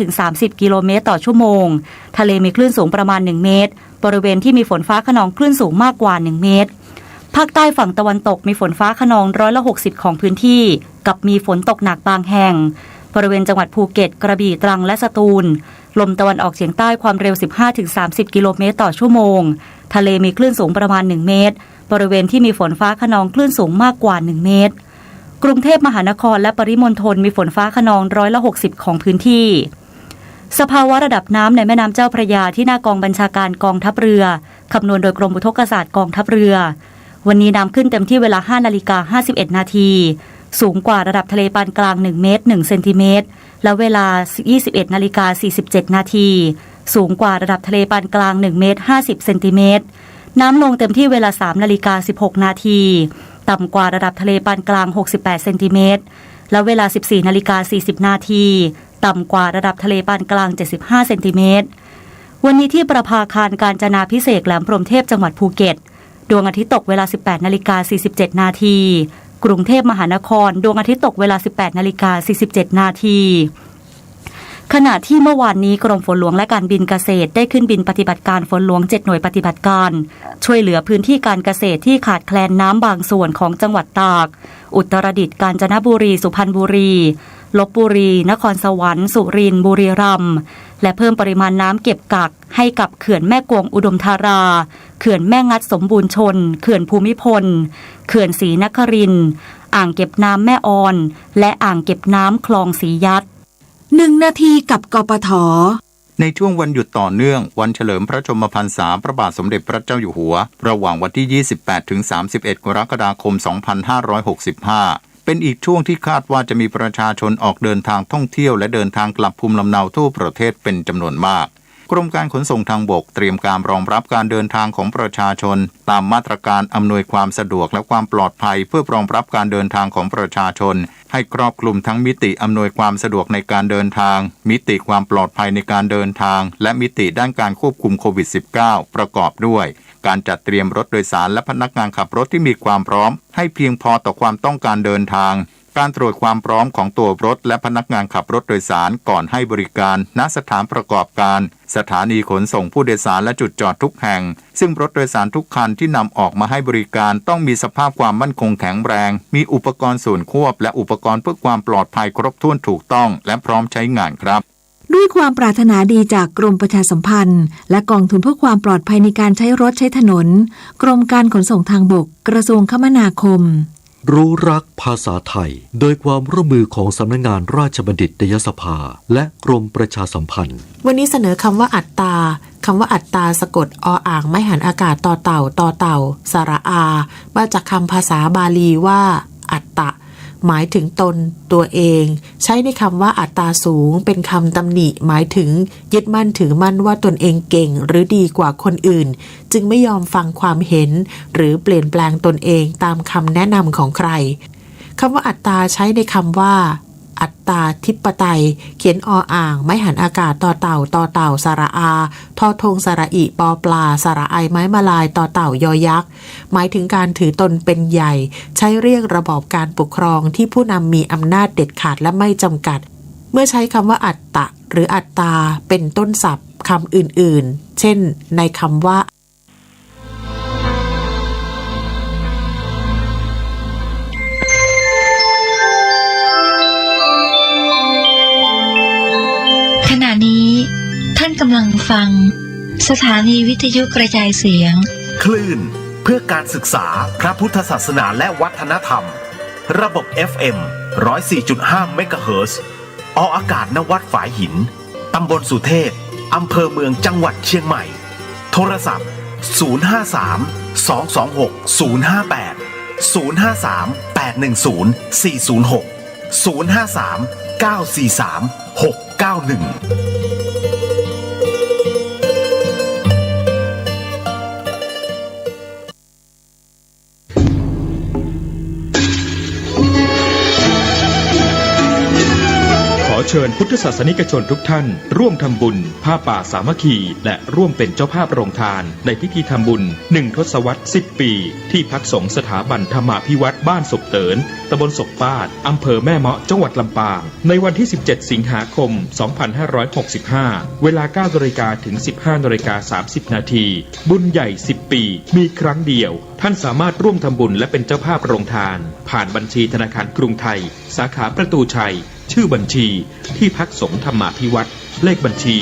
15-30 กิโลเมตรต่อชั่วโมงทะเลมีคลื่นสูงประมาณ1เมตรบริเวณที่มีฝนฟ้าคะนองคลื่นสูงมากกว่า1เมตรภาคใต้ฝั่งตะวันตกมีฝนฟ้าคะนอง60%ของพื้นที่กับมีฝนตกหนักบางแห่งบริเวณจังหวัดภูเก็ตกระบี่ตรังและสตูลลมตะวันออกเฉียงใต้ความเร็ว 15-30 กิโลเมตรต่อชั่วโมงทะเลมีคลื่นสูงประมาณ1เมตรบริเวณที่มีฝนฟ้าคะนองคลื่นสูงมากกว่า1เมตรกรุงเทพมหานครและปริมณฑลมีฝนฟ้าคะนอง60%ของพื้นที่ สภาวะระดับน้ำในแม่น้ำเจ้าพระยาที่หน้ากองบัญชาการกองทัพเรือคำนวณโดยกรมอุทกศาสตร์กองทัพเรือวันนี้น้ำขึ้นเต็มที่เวลา 5:51 นาทีสูงกว่าระดับทะเลปานกลาง1 เมตร 1 เซนติเมตรและเวลา 21:47 นาทีสูงกว่าระดับทะเลปานกลาง1 เมตร 50 เซนติเมตรน้ำลงเต็มที่เวลา 3:16 นาทีต่ำกว่าระดับทะเลปานกลาง68 เซนติเมตรและเวลา 14:40 นาทีต่ำกว่าระดับทะเลปานกลาง75 เซนติเมตรวันนี้ที่ประภาคารกาญจนาภิเษกแหลมพรหมเทพจังหวัดภูเก็ตดวงอาทิตย์ตกเวลา 18:47 นาทีกรุงเทพมหานครดวงอาทิตย์ตกเวลา 18:47 นาทีขณะที่เมื่อวานนี้กรมฝนหลวงและการบินเกษตรได้ขึ้นบินปฏิบัติการฝนหลวง7หน่วยปฏิบัติการช่วยเหลือพื้นที่การเกษตรที่ขาดแคลนน้ำบางส่วนของจังหวัดตากอุตรดิตถ์กาญจนบุรีสุพรรณบุรีลพบุรีนครสวรรค์สุรินทร์บุรีรัมย์และเพิ่มปริมาณน้ำเก็บกักให้กับเขื่อนแม่กวงอุดมธาราเขื่อนแม่งัดสมบูรณ์ชนเขื่อนภูมิพลเขื่อนศรีนครินทร์อ่างเก็บน้ำแม่ออนและอ่างเก็บน้ำคลองศรียัด1 นาทีกับกปท.ในช่วงวันหยุดต่อเนื่องวันเฉลิมพระชนมพรรษาพระบาทสมเด็จพระเจ้าอยู่หัวระหว่างวันที่ 28 ถึง 31 กรกฎาคม 2565 เป็นอีกช่วงที่คาดว่าจะมีประชาชนออกเดินทางท่องเที่ยวและเดินทางกลับภูมิลำเนาทั่วประเทศเป็นจำนวนมากกรมการขนส่งทางบกเตรียมการรองรับการเดินทางของประชาชนตามมาตรการอำนวยความสะดวกและความปลอดภัยเพื่อรองรับการเดินทางของประชาชนให้ครอบคลุมทั้งมิติอำนวยความสะดวกในการเดินทางมิติความปลอดภัยในการเดินทางและมิติด้านการควบคุมโควิด -19 ประกอบด้วยการจัดเตรียมรถโดยสารและพนักงานขับรถที่มีความพร้อมให้เพียงพอต่อความต้องการเดินทางการตรวจความพร้อมของตัวรถและพนักงานขับรถโดยสารก่อนให้บริการณสถานประกอบการสถานีขนส่งผู้โดยสารและจุดจอดทุกแห่งซึ่งรถโดยสารทุกคันที่นำออกมาให้บริการต้องมีสภาพความมั่นคงแข็งแรงมีอุปกรณ์ส่วนควบและอุปกรณ์เพื่อความปลอดภัยครบถ้วนถูกต้องและพร้อมใช้งานครับด้วยความปรารถนาดีจากกรมประชาสัมพันธ์และกองทุนเพื่อความปลอดภัยในการใช้รถใช้ถนนกรมการขนส่งทางบกกระทรวงคมนาคมรู้รักภาษาไทยโดยความร่วมมือของสำนักงานราชบัณฑิตยสภาและกรมประชาสัมพันธ์วันนี้เสนอคำว่าอัตตาคำว่าอัตตาสะกดออ่างไม่หันอากาศต่อเต่าต่อเต่าสระอามาจากคำภาษาบาลีว่าอัตตะหมายถึงตนตัวเองใช้ในคำว่าอัตตาสูงเป็นคำตำหนิหมายถึงยึดมั่นถือมั่นว่าตนเองเก่งหรือดีกว่าคนอื่นจึงไม่ยอมฟังความเห็นหรือเปลี่ยนแปลงตนเองตามคำแนะนำของใครคำว่าอัตตาใช้ในคำว่าอัตตาธิปไตยเขียนออ่างไม่หันอากาศต่อเต่าต่อเต่าสระอาทอทงสระอิปอปลาสระไอไม้มาลายต่อเต่ายอยักษ์หมายถึงการถือตนเป็นใหญ่ใช้เรียกระบอบการปกครองที่ผู้นำมีอำนาจเด็ดขาดและไม่จำกัดเมื่อใช้คำว่าอัตตะหรืออัตตาเป็นต้นศัพท์คำอื่นๆเช่นในคำว่าขณะนี้ท่านกำลังฟังสถานีวิทยุกระจายเสียงคลื่นเพื่อการศึกษาพระพุทธศาสนาและวัฒนธรรมระบบ FM 104.5 เมกะเฮิรตซ์ออกอากาศณวัดฝายหินตำบลสุเทพอำเภอเมืองจังหวัดเชียงใหม่โทรศัพท์053-226-058-103-406-053-943-691เชิญพุทธศาสนิกชนทุกท่านร่วมทำบุญผ้าป่าสามัคคีและร่วมเป็นเจ้าภาพโรงทานในพิธีทำบุญ1 ทศวรรษ 10 ปีที่พักสงฆ์สถาบันธรรมาภิวัตรบ้านศพเตินตำบลศพปาดอำเภอแม่เมาะจังหวัดลำปางในวันที่17 สิงหาคม 2565 เวลา 9 นาฬิกาถึง 15 นาฬิกา 30 นาทีบุญใหญ่ 10 ปีมีครั้งเดียวท่านสามารถร่วมทำบุญและเป็นเจ้าภาพโรงทานผ่านบัญชีธนาคารกรุงไทยสาขาประตูชัยชื่อบัญชีที่พักสงฆ์ธรรมาภิวัตรเลขบัญชี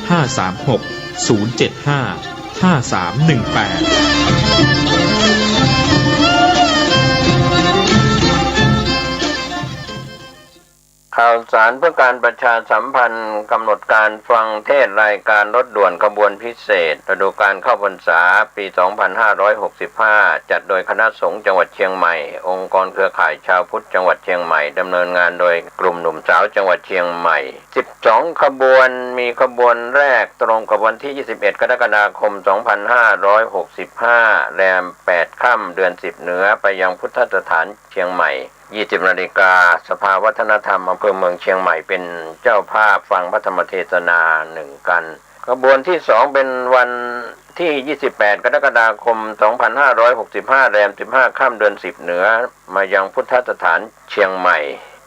536-075-5318 ข่าว าวสารเพื่อการประชาสัมพันธ์กำหนดการฟังเทศรายการรถด่วนขบวนพิเศษฤดูกาลเข้าพรรษาปี 2565 จัดโดยคณะสงฆ์จังหวัดเชียงใหม่องค์กรเครือข่ายชาวพุทธจังหวัดเชียงใหม่ดำเนินงานโดยกลุ่มหนุ่มสาวจังหวัดเชียงใหม่12ขบวนมีขบวนแรกตรงกับวันที่21กรกฎาคม 2565 แรม 8 ค่ำเดือน 10 เหนือไปยังพุทธสถานเชียงใหม่20 นาฬิกาสภาวัฒนธรรมอำเภอเมืองเชียงใหม่เป็นเจ้าภาพฟังพระธรรมเทศนา1กันขบวนที่2เป็นวันที่28กรกฎาคม 2565 แรม 15 ค่ำเดือน 10 เหนือมายังพุทธสถานเชียงใหม่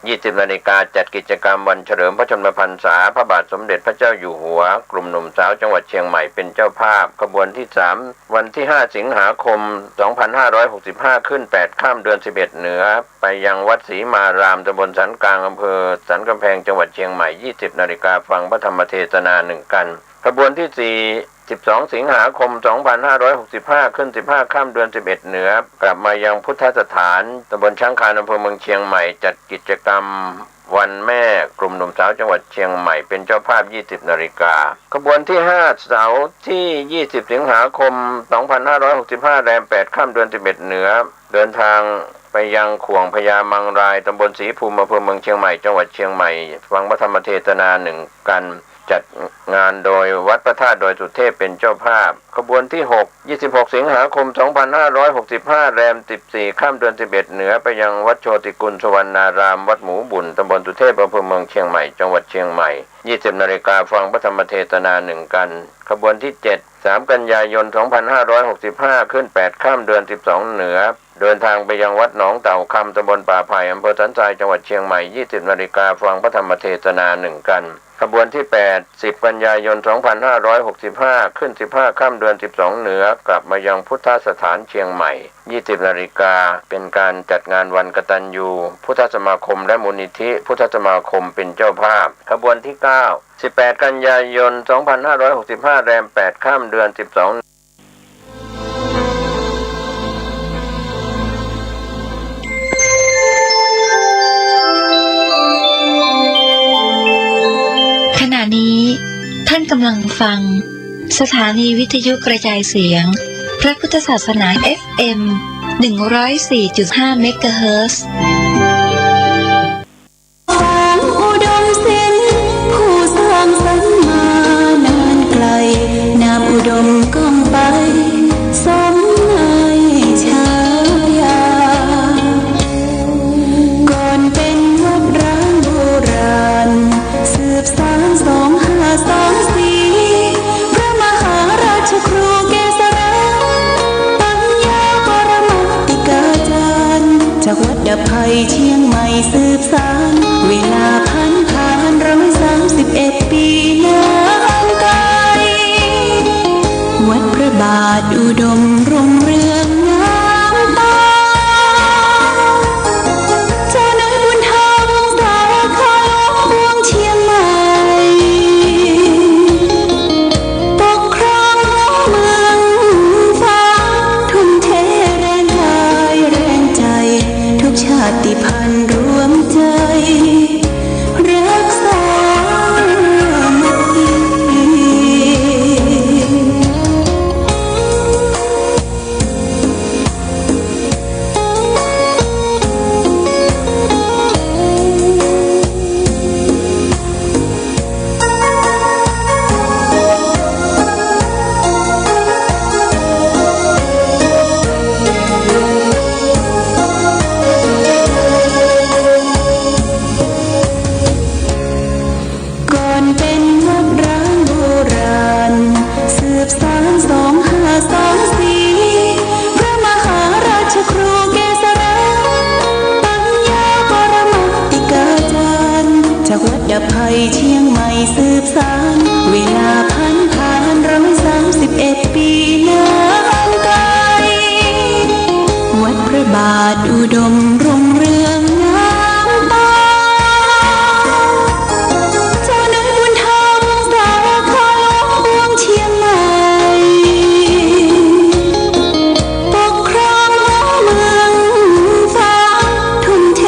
20 นาฬิกาจัดกิจกรรมวันเฉลิมพระชนมพรรษาพระบาทสมเด็จพระเจ้าอยู่หัวกลุ่มหนุ่มสาวจังหวัดเชียงใหม่เป็นเจ้าภาพขบวนที่3วันที่5สิงหาคม 2565 ขึ้น 8 ค่ำเดือน 11 เหนือไปยังวัดศรีมารามตำบลสันกลางอำเภอสันกำแพงจังหวัดเชียงใหม่20 นาฬิกาฟังพระธรรมเทศนา1กันขบวนที่4 12 สิงหาคม 2565 ขึ้น 15 ค่ำเดือน 11 เหนือกลับมายังพุทธสถานตำบลช้างคานอำเภอเมืองเชียงใหม่จัดกิจกรรมวันแม่กลุ่มหนุ่มสาวจังหวัดเชียงใหม่เป็นเจ้าภาพ20 นาฬิกาขบวนที่5เสาร์ที่20 สิงหาคม 2565 แรม 8 ค่ำเดือน 11 เหนือเดินทางไปยังขวงพญามังรายตำบลศรีภูมิอำเภอเมืองเชียงใหม่จังหวัดเชียงใหม่ฟังพระธรรมเทศนา1กันจัดงานโดยวัดพระธาตุดอยสุเทพเป็นเจ้าภาพขบวนที่6 26 สิงหาคม 2565 แรม 14 ค่ำเดือน 11 เหนือไปยังวัดโชติกุลสวรรณารามวัดหมูบุญตำบลสุเทพอำเภอเมืองเชียงใหม่จังหวัดเชียงใหม่20 นาฬิกาฟังพระธรรมเทศนา1กันขบวนที่7 3 กันยายน 2565 ขึ้น 8 ค่ำเดือน 12 เหนือเดินทางไปยังวัดหนองเต่าคำตำบลป่าไผ่อำเภอสันทรายจังหวัดเชียงใหม่20 นาฬิกาฟังพระธรรมเทศนา1กันขบวนที่8 10 กันยายน 2565 ขึ้น 15 ค่ำเดือน 12 เหนือกลับมายังพุทธสถานเชียงใหม่20 นาฬิกาเป็นการจัดงานวันกตัญญูพุทธสมาคมและมูลนิธิพุทธสมาคมเป็นเจ้าภาพขบวนที่9 18 กันยายน 2565 แรม 8 ค่ำเดือน 12ขณะนี้ท่านกำลังฟังสถานีวิทยุกระจายเสียงพระพุทธศาสนา FM 104.5 เมกะเฮิรตซ์ อุดมศิลป์ผู้สร้างสรรค์มานานไกลนามอุดมก้องไปสมในฉายาก่อนเป็นวัดร้างโบราณสืบสาน2524พระมหาราชครูเกษราปัญญาปรมัตติกาจารย์จากวัดดับภัยเชียงใหม่สืบสานเวลาผ่าน131 ปีนานไกลวัดพระบาทอุดมรุ่งเรืองงามตาเจ้าในบุญธรรมสารคามเมืองเชียงใหม่ปกครองเมืองฟ้าทุ่มเทแรงกายแรงใจทุกชาติพันธุ์รวมใจรักษามัคคีก่อนเป็นวัดร้างโบราณสืบสาน2524พระมหาราชครูเกษราปัญญาปรมัตติกาจารย์จากวัดดับภัยเชียงใหม่สืบสานเวลาผ่าน131 ปีนานไกลวัดพระบาทอุดมรุ่งเรืองงามตาเจ้าในบุญธรรมสารคามเมืองเชียงใหม่ปกครองเมืองฟ้าทุ่มเท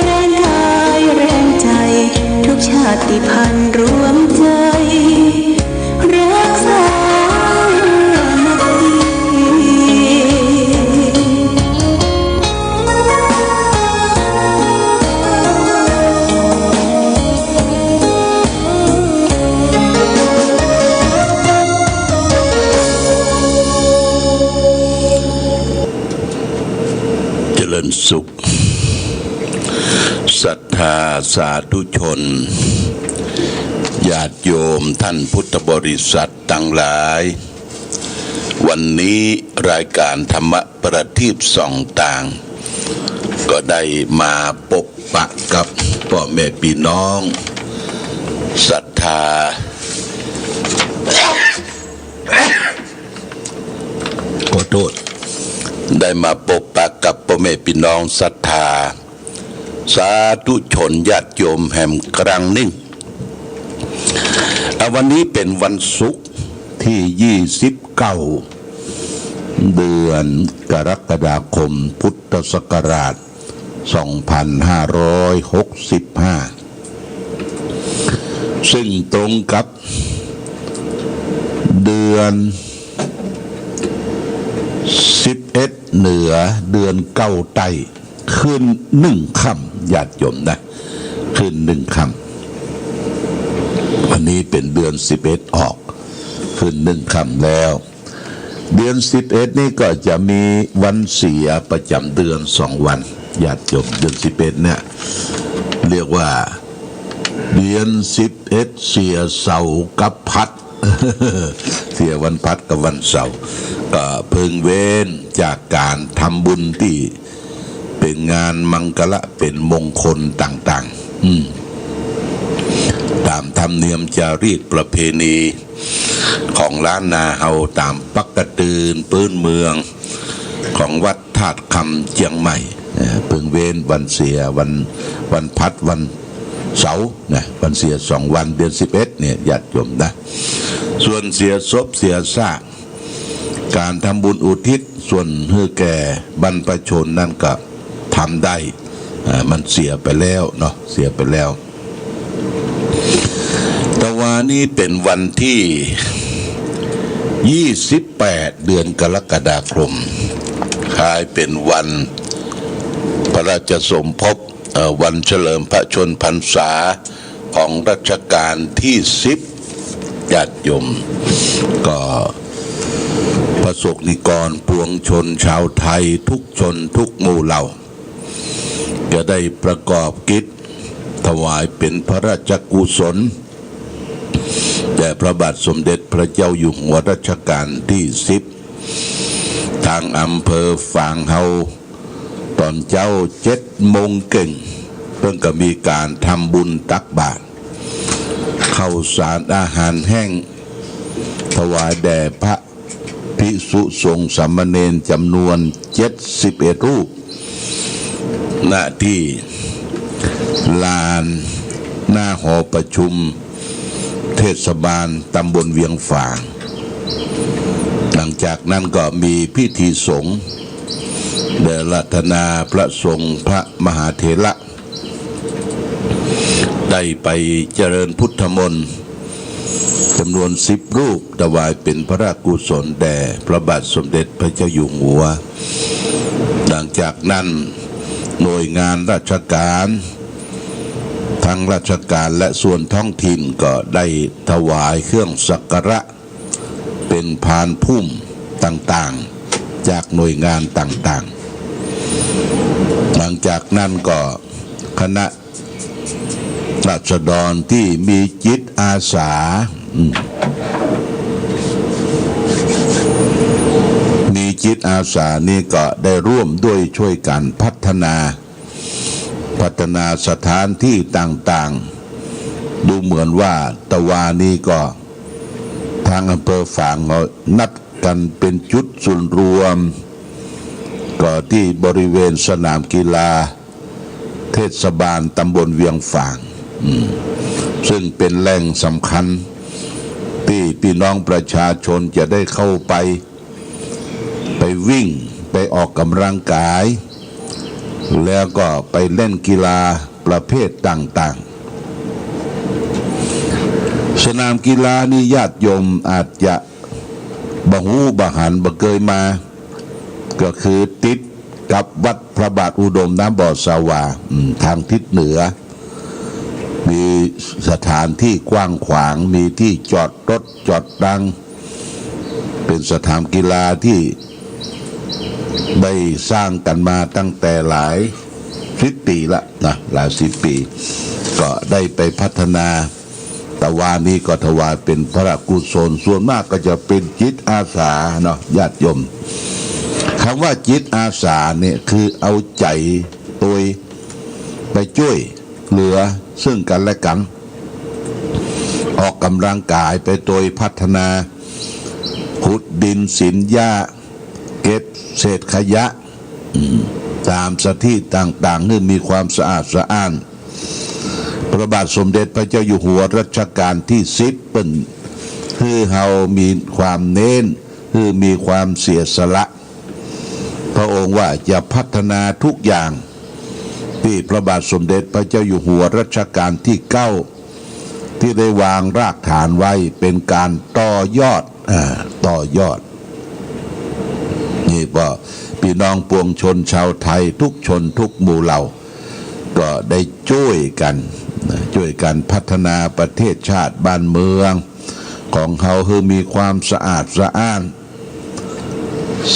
แรงกายแรงใจ ศรัทธาสาธุชนญาติโยมท่านพุทธบริษัททั้งหลายวันนี้รายการธรรมประทีปส่องต่างก็ได้มาพบปะกับพ่อแม่พี่น้องศรัทธาขอโทษได้มาพบปะกับพ่อแม่พี่น้องศรัทธาสาธุชนญาติโยมแห่งกลางนิ่งวันนี้เป็นวันศุกร์ที่29เดือนกรกฎาคมพุทธศักราช2565ซึ่งตรงกับเดือน11เหนือเดือน9ใต้ขึ้น1ค่ำญาติโยมนะขึ้น1ค่ำวันนี้เป็นเดือน11ออกขึ้น1ค่ำแล้วเดือน11นี่ก็จะมีวันเสียประจำเดือน2วันญาติโยมเดือน11เนี่ยเรียกว่าเดือน11เสียเสาร์กับพัด เสียวันพัดกับวันเสาร์ก็เพิ่งเว้นจากการทำบุญที่เป็นงานมังกละเป็นมงคลต่างๆตามธรรมเนียมจารีตประเพณีของล้านนาเฮาตามปักกระตืนปื้นเมืองของวัดธาตุคำเชียงใหม่เพิ่งเว้นวันเสียวันพัดวันเสาร์นะวันเสีย2วันเดือน11เนี่ยญาติโยมนะส่วนเสียศพเสียซากการทำบุญอุทิศส่วนให้แก่บรรพชนนั่นก็ทำได้มันเสียไปแล้วเนาะเสียไปแล้วแต่ว่านี้เป็นวันที่28เดือนกรกฎาคมคล้ายเป็นวันพระราชสมภพวันเฉลิมพระชนพรรษาของรัชกาลที่10ญาติโยมก็ประสบนิกรปวงชนชาวไทยทุกชนทุกหมู่เหล่าจะได้ประกอบกิจถวายเป็นพระราชกุศลแด่พระบาทสมเด็จพระเจ้าอยู่หัวรัชกาลที่10ทางอำเภอฝางเฮาตอนเจ้า7 โมงเก่งเพิ่งก็มีการทำบุญตักบาตรข้าวสารอาหารแห้งถวายแด่พระภิกษุสงฆ์สามเณรจำนวน71รูปหน้าที่ลานหน้าหอประชุมเทศบาลตำบลเวียงฝางหลังจากนั้นก็มีพิธีสงฆ์เดรัตนาพระสงฆ์พระมหาเถระได้ไปเจริญพุทธมนต์จำนวน10 รูปถวายเป็นพระราชกุศลแด่พระบาทสมเด็จพระเจ้าอยู่หัวหลังจากนั้นหน่วยงานราชการทั้งราชการและส่วนท้องถิ่นก็ได้ถวายเครื่องสักการะเป็นพานพุ่มต่างๆจากหน่วยงานต่างๆหลังจากนั้นก็คณะราษฎรที่มีจิตอาสานี่ก็ได้ร่วมด้วยช่วยกันพัฒนาสถานที่ต่างๆดูเหมือนว่าตะวานี้ก็ทางอำเภอฝางเขานัดกันเป็นจุดศูนย์รวมก็ที่บริเวณสนามกีฬาเทศบาลตำบลเวียงฝางซึ่งเป็นแหล่งสำคัญที่พี่น้องประชาชนจะได้เข้าไปวิ่งไปออกกำลังกายแล้วก็ไปเล่นกีฬาประเภทต่างๆสนามกีฬานี่ญาติโยมอาจจะบ่ฮู้บ่หันบ่เคยมาก็คือติดกับวัดพระบาทอุดมน้ำบ่อสาวาทางทิศเหนือมีสถานที่กว้างขวางมีที่จอดรถจอดดังเป็นสถานกีฬาที่ได้สร้างกันมาตั้งแต่หลาย 10 ปีละนะหลาย10 ปีก็ได้ไปพัฒนาแต่วานี้ก็ถวายเป็นพระกุศลส่วนมากก็จะเป็นจิตอาสาเนาะญาติโยมคำว่าจิตอาสาเนี่ยคือเอาใจตัวไปช่วยเหลือซึ่งกันและกันออกกำลังกายไปโดยพัฒนาขุดดินสินหญ้าเก็บเศษขยะตามสถานที่ต่างๆให้มีความสะอาดสะอ้านพระบาทสมเด็จพระเจ้าอยู่หัวรัชกาลที่10เป็นคือเฮามีความเน้นคือมีความเสียสละพระองค์ว่าจะพัฒนาทุกอย่างที่พระบาทสมเด็จพระเจ้าอยู่หัวรัชกาลที่9ที่ได้วางรากฐานไว้เป็นการต่อยอดนี่ก็พี่น้องปวงชนชาวไทยทุกชนทุกหมู่เหล่าก็ได้ช่วยกันพัฒนาประเทศชาติบ้านเมืองของเขาให้มีความสะอาดสะอ้าน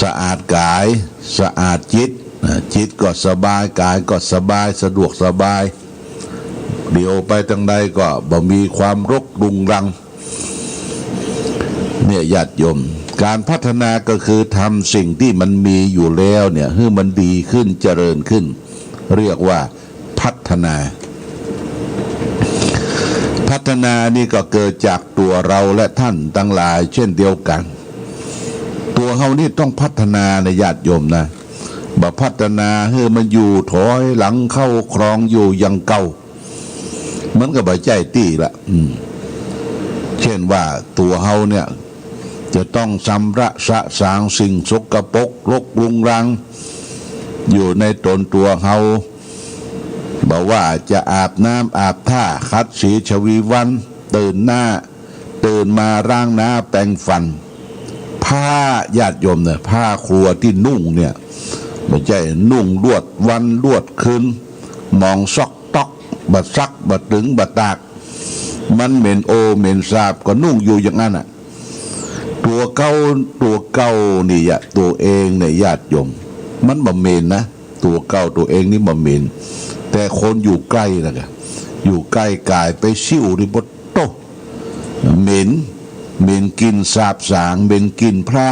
สะอาดกายสะอาดจิตก็สบายกายก็สบายสะดวกสบายเดี๋ยวไปทางใดก็บ่มีความรกรุงรังเนี่ยญาติโยมการพัฒนาก็คือทำสิ่งที่มันมีอยู่แล้วเนี่ยให้มันดีขึ้นเจริญขึ้นเรียกว่าพัฒนานี่ก็เกิดจากตัวเราและท่านทั้งหลายเช่นเดียวกันตัวเฮานี่ต้องพัฒนาในญาติโยมนะบ่พัฒนาให้มันอยู่ถอยหลังเข้าครองอยู่อย่างเก่ามันก็บ่ใจตี้ละเช่นว่าตัวเฮาเนี่ยจะต้องชำระสะสางสิ่งสกปรกรกรุงรังอยู่ในตนตัวเฮาบอกว่าจะอาบน้ำอาบท่าคัดสีชวีวันตื่นมาร่างหน้าแปรงฟันผ้าญาติโยมเนี่ยผ้าครัวที่นุ่งเนี่ยไม่ใช่นุ่งลวดวันลวดคืนมองซอกตอกบัดซักบัดถึงบัดตากมันเหม็นโอเหม็นสาบก็นุ่งอยู่อย่างนั้นอ่ะตัวเก่านี่อะตัวเองเนี่ยญาติโยมมันบ่เหม็นนะตัวเก่าตัวเองนี่บ่เหม็นแต่คนอยู่ใกล้นะกะอยู่ใกล้กายไปซิ่วที่บดโตเหม็นกินสาบสางเหม็นกินผ้า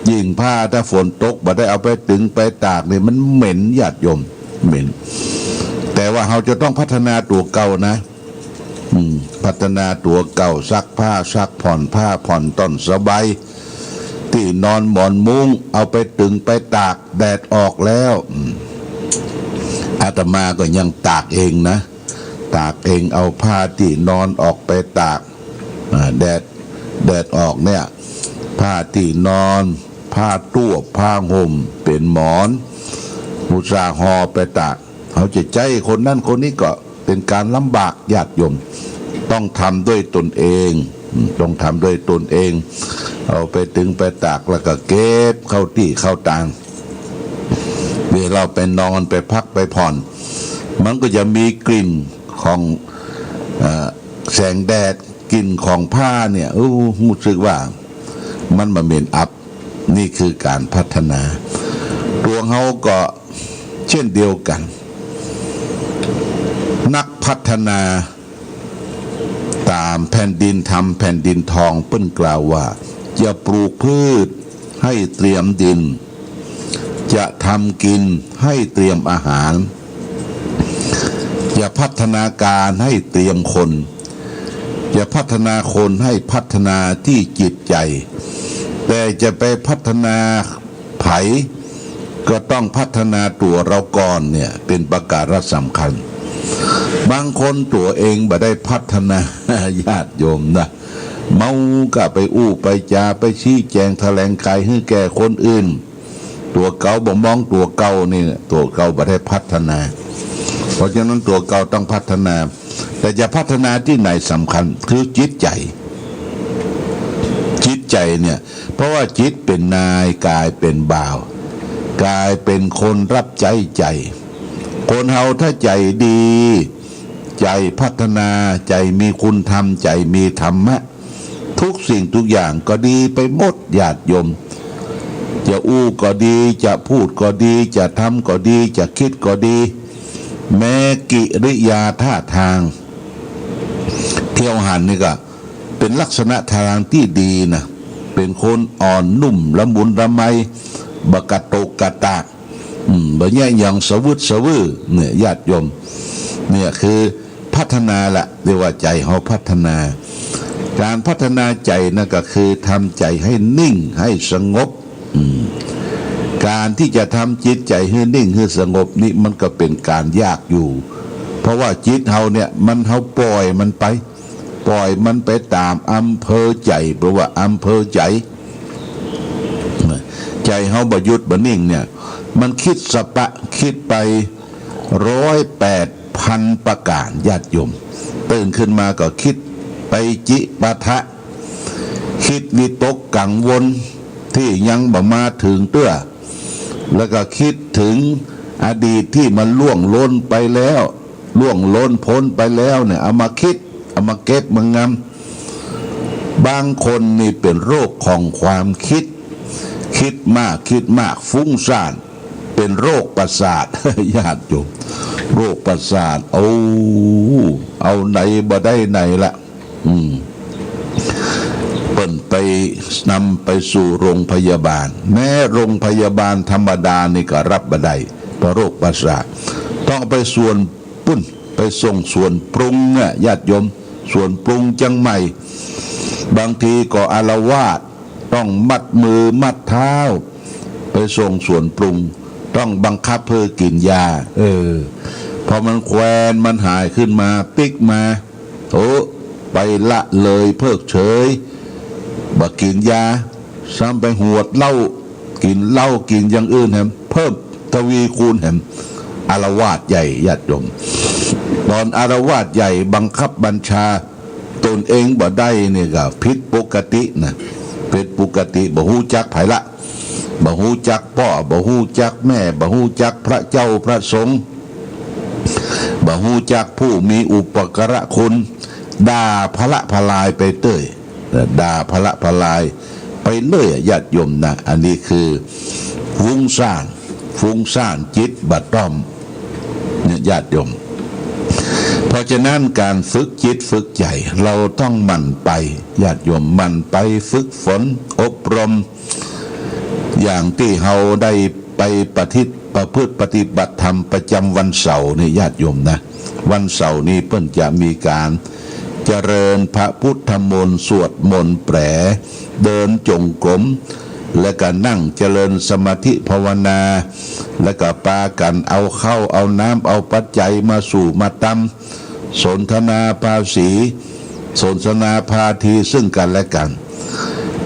ยิ่งผ้าถ้าฝนตกบ่ได้เอาไปตึงไปตากเนี่ยมันเหม็นญาติโยมเหม็นแต่ว่าเราจะต้องพัฒนาตัวเก่านะพัฒนาตัวเก่าซักผ้าซักผ่อนผ้าผ่อนต้นสบายที่นอนหมอนมุ้งเอาไปตึงไปตากแดดออกแล้วอาตมาก็ยังตากเองนะตากเองเอาผ้าที่นอนออกไปตากแดดออกเนี่ยผ้าที่นอนผ้าตู้ผ้าห่มเป็นหมอนมุสาหอไปตากเขาจะใจคนนั่นคนนี้ก็เป็นการลำบากญาติโยมต้องทำด้วยตนเองเอาไปตึงไปตากแล้วก็เก็บเข้าที่เข้าตางเวลาเราไปนอนไปพักไปผ่อนมันก็จะมีกลิ่นของแสงแดดกลิ่นของผ้าเนี่ยรู้สึกว่ามันมาเหม็นอับนี่คือการพัฒนาตัวเขาก็เช่นเดียวกันนักพัฒนาตามแผ่นดินทำแผ่นดินทองเปิ้นกล่าวว่าจะปลูกพืชให้เตรียมดินจะทำกินให้เตรียมอาหารจะพัฒนาการให้เตรียมคนจะพัฒนาคนให้พัฒนาที่จิตใจแต่จะไปพัฒนาไผก็ต้องพัฒนาตัวเราก่อนเนี่ยเป็นประการสำคัญบางคนตัวเองบ่ได้พัฒนาญาติโยมนะเมาก็ไปอู้ไปจาไปชี้แจงแถลงไขให้แก่คนอื่นตัวเก่าบ่มองตัวเก่านี่ตัวเก่าบ่ได้พัฒนาเพราะฉะนั้นตัวเก่าต้องพัฒนาแต่จะพัฒนาที่ไหนสำคัญคือจิตใจเนี่ยเพราะว่าจิตเป็นนายกายเป็นบ่าวกายเป็นคนรับใจคนเฮาถ้าใจดีใจพัฒนาใจมีคุณธรรมใจมีธรรมะทุกสิ่งทุกอย่างก็ดีไปหมดญาติโยม จะอู้ก็ดีจะพูดก็ดีจะทำก็ดีจะคิดก็ดีแม้กิริยาท่าทางเที่ยวหันนี่ก็เป็นลักษณะทางที่ดีนะเป็นคนอ่อนนุ่มละมุนละไมบกะโตกะตากบ่แย่อย่างสวึดสวือเนี่ยญาติโยมเนี่ยคือพัฒนาละเรียกว่าใจเขาพัฒนาการพัฒนาใจนั่นก็คือทำใจให้นิ่งให้สงบการที่จะทำจิตใจให้นิ่งให้สงบนี่มันก็เป็นการยากอยู่เพราะว่าจิตเฮาเนี่ยมันเฮาปล่อยมันไปตามอำเภอใจเพราะว่าอำเภอใจเฮาบ่หยุดบ่นิ่งเนี่ยมันคิดสปะคิดไป108,000 ประการญาติโยมตื่นขึ้นมาก็คิดไปจิปะทะคิดวิตกกังวลที่ยังบ่มาถึงเตื้อแล้วก็คิดถึงอดีตที่มันล่วงล้นไปแล้วล่วงล้นพ้นไปแล้วเนี่ยเอามาคิดเอามาเก็บมางำบางคนนี่เป็นโรคของความคิดมากฟุ้งซ่านเป็นโรคประสาทญาติโยมโรคประสาทเอาไหนบ่ได้ไหนละเปิ้นไปนำไปสู่โรงพยาบาลแม้โรงพยาบาลธรรมดานี่ก็รับบ่ได้เพราะโรคประสาทต้องไปส่วนปุ้นไปส่งส่วนปรุงเนี่ยญาติโยมส่วนปรุงจังใหม่บางทีก็อาละวาดต้องมัดมือมัดเท้าไปส่งส่วนปรุงต้องบังคับเพื่อกินยาพอมันแควนมันหายขึ้นมาปิ๊กมาไปละเลยเพิกเฉยบ่กินยาซ้ำไปหวดเหล้ากินเหล้ากินอย่างอื่นแฮมเพิ่มทวีคูณแฮมอาละวาดใหญ่ญาติโยมตอนอาละวาดใหญ่บังคับบัญชาตนเองบ่ได้เนี่ยก็ผิดปกตินะผิดปกติบ่ฮู้จักไผละบ่ฮู้จักพ่อบ่ฮู้จักแม่บ่ฮู้จักพระเจ้าพระสงฆ์บ่ฮู้จักผู้มีอุปการะคุณด่าพละพลายไปเต้ยด่าพละพลายไปเลื่อยญาติโยมนะอันนี้คือฟุ้งซ่านจิตบัดต้อมเนี่ยญาติโยมเพราะฉะนั้นการฝึกจิตฝึกใจเราต้องหมั่นไปญาติโยมหมั่นไปฝึกฝนอบรมอย่างที่เราได้ไปประพฤติปฏิบัติธรรมประจำวันเสาร์นี่ญาติโยมนะวันเสาร์นี้เพิ่นจะมีการเจริญพระพุทธมนต์สวดมนต์แปรเดินจงกรมและก็นั่งเจริญสมาธิภาวนาและก็ปากันเอาเข้าเอาน้ำเอาปัจจัยมาสู่มาตำสนทนาภาษีสนทนาพาทีซึ่งกันและกัน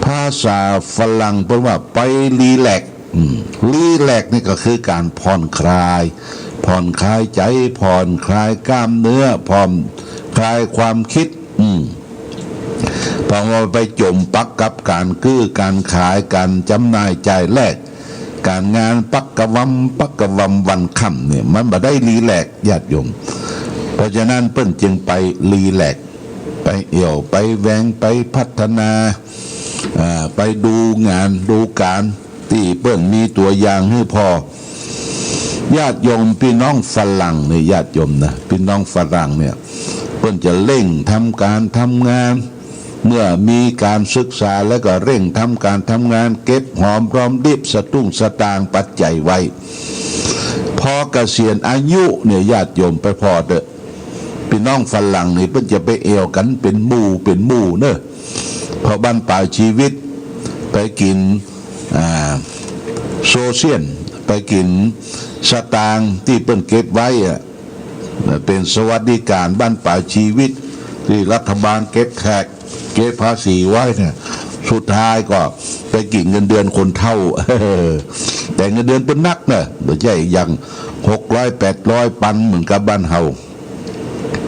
ภาษาฝรั่งเรียกว่าไปรีแลกนี่ก็คือการผ่อนคลายใจผ่อนคลายกล้ามเนื้อผ่อนคลายความคิดพอเราไปจมปักกับการการขายการจำหน่ายจ่ายแลกการงานปักกะวัมวันค่ำเนี่ยมันบ่ได้รีแลกญาติโยมเพราะฉะนั้นเปิ้นจึงไปรีแลกไปเอี่ยวไปแหวงไปพัฒนาไปดูงานดูการที่เปิ้นมีตัวอย่างให้พอญาติโยมพี่น้องฝรั่งเนี่ยญาติโยมนะพี่น้องฝรั่งเนี่ยเปิ้นจะเร่งทำการทำงานเมื่อมีการศึกษาแล้วก็เร่งทำการทำงานเก็บหอมรอมริบสตุ้งสตางปัจจัยไว้พอเกษียณอายุเนี่ยญาติโยมไปพอเด้อพี่น้องฝรั่งนี่เพิ่นจะไปเอวกันเป็นหมู่เนอะพอบ้านปลายชีวิตไปกินโซเชียลไปกินสตางที่เพิ่นเก็บไว้เป็นสวัสดิการบ้านปลายชีวิตที่รัฐบาลเก็บแขกเก็บภาษีไว้เนี่ยสุดท้ายก็ไปกินเงินเดือนคนเท่าแต่เงินเดือนเป็นนักเนอะไม่ใช่อย่าง600-800ปันเหมือนกับบ้านเฮา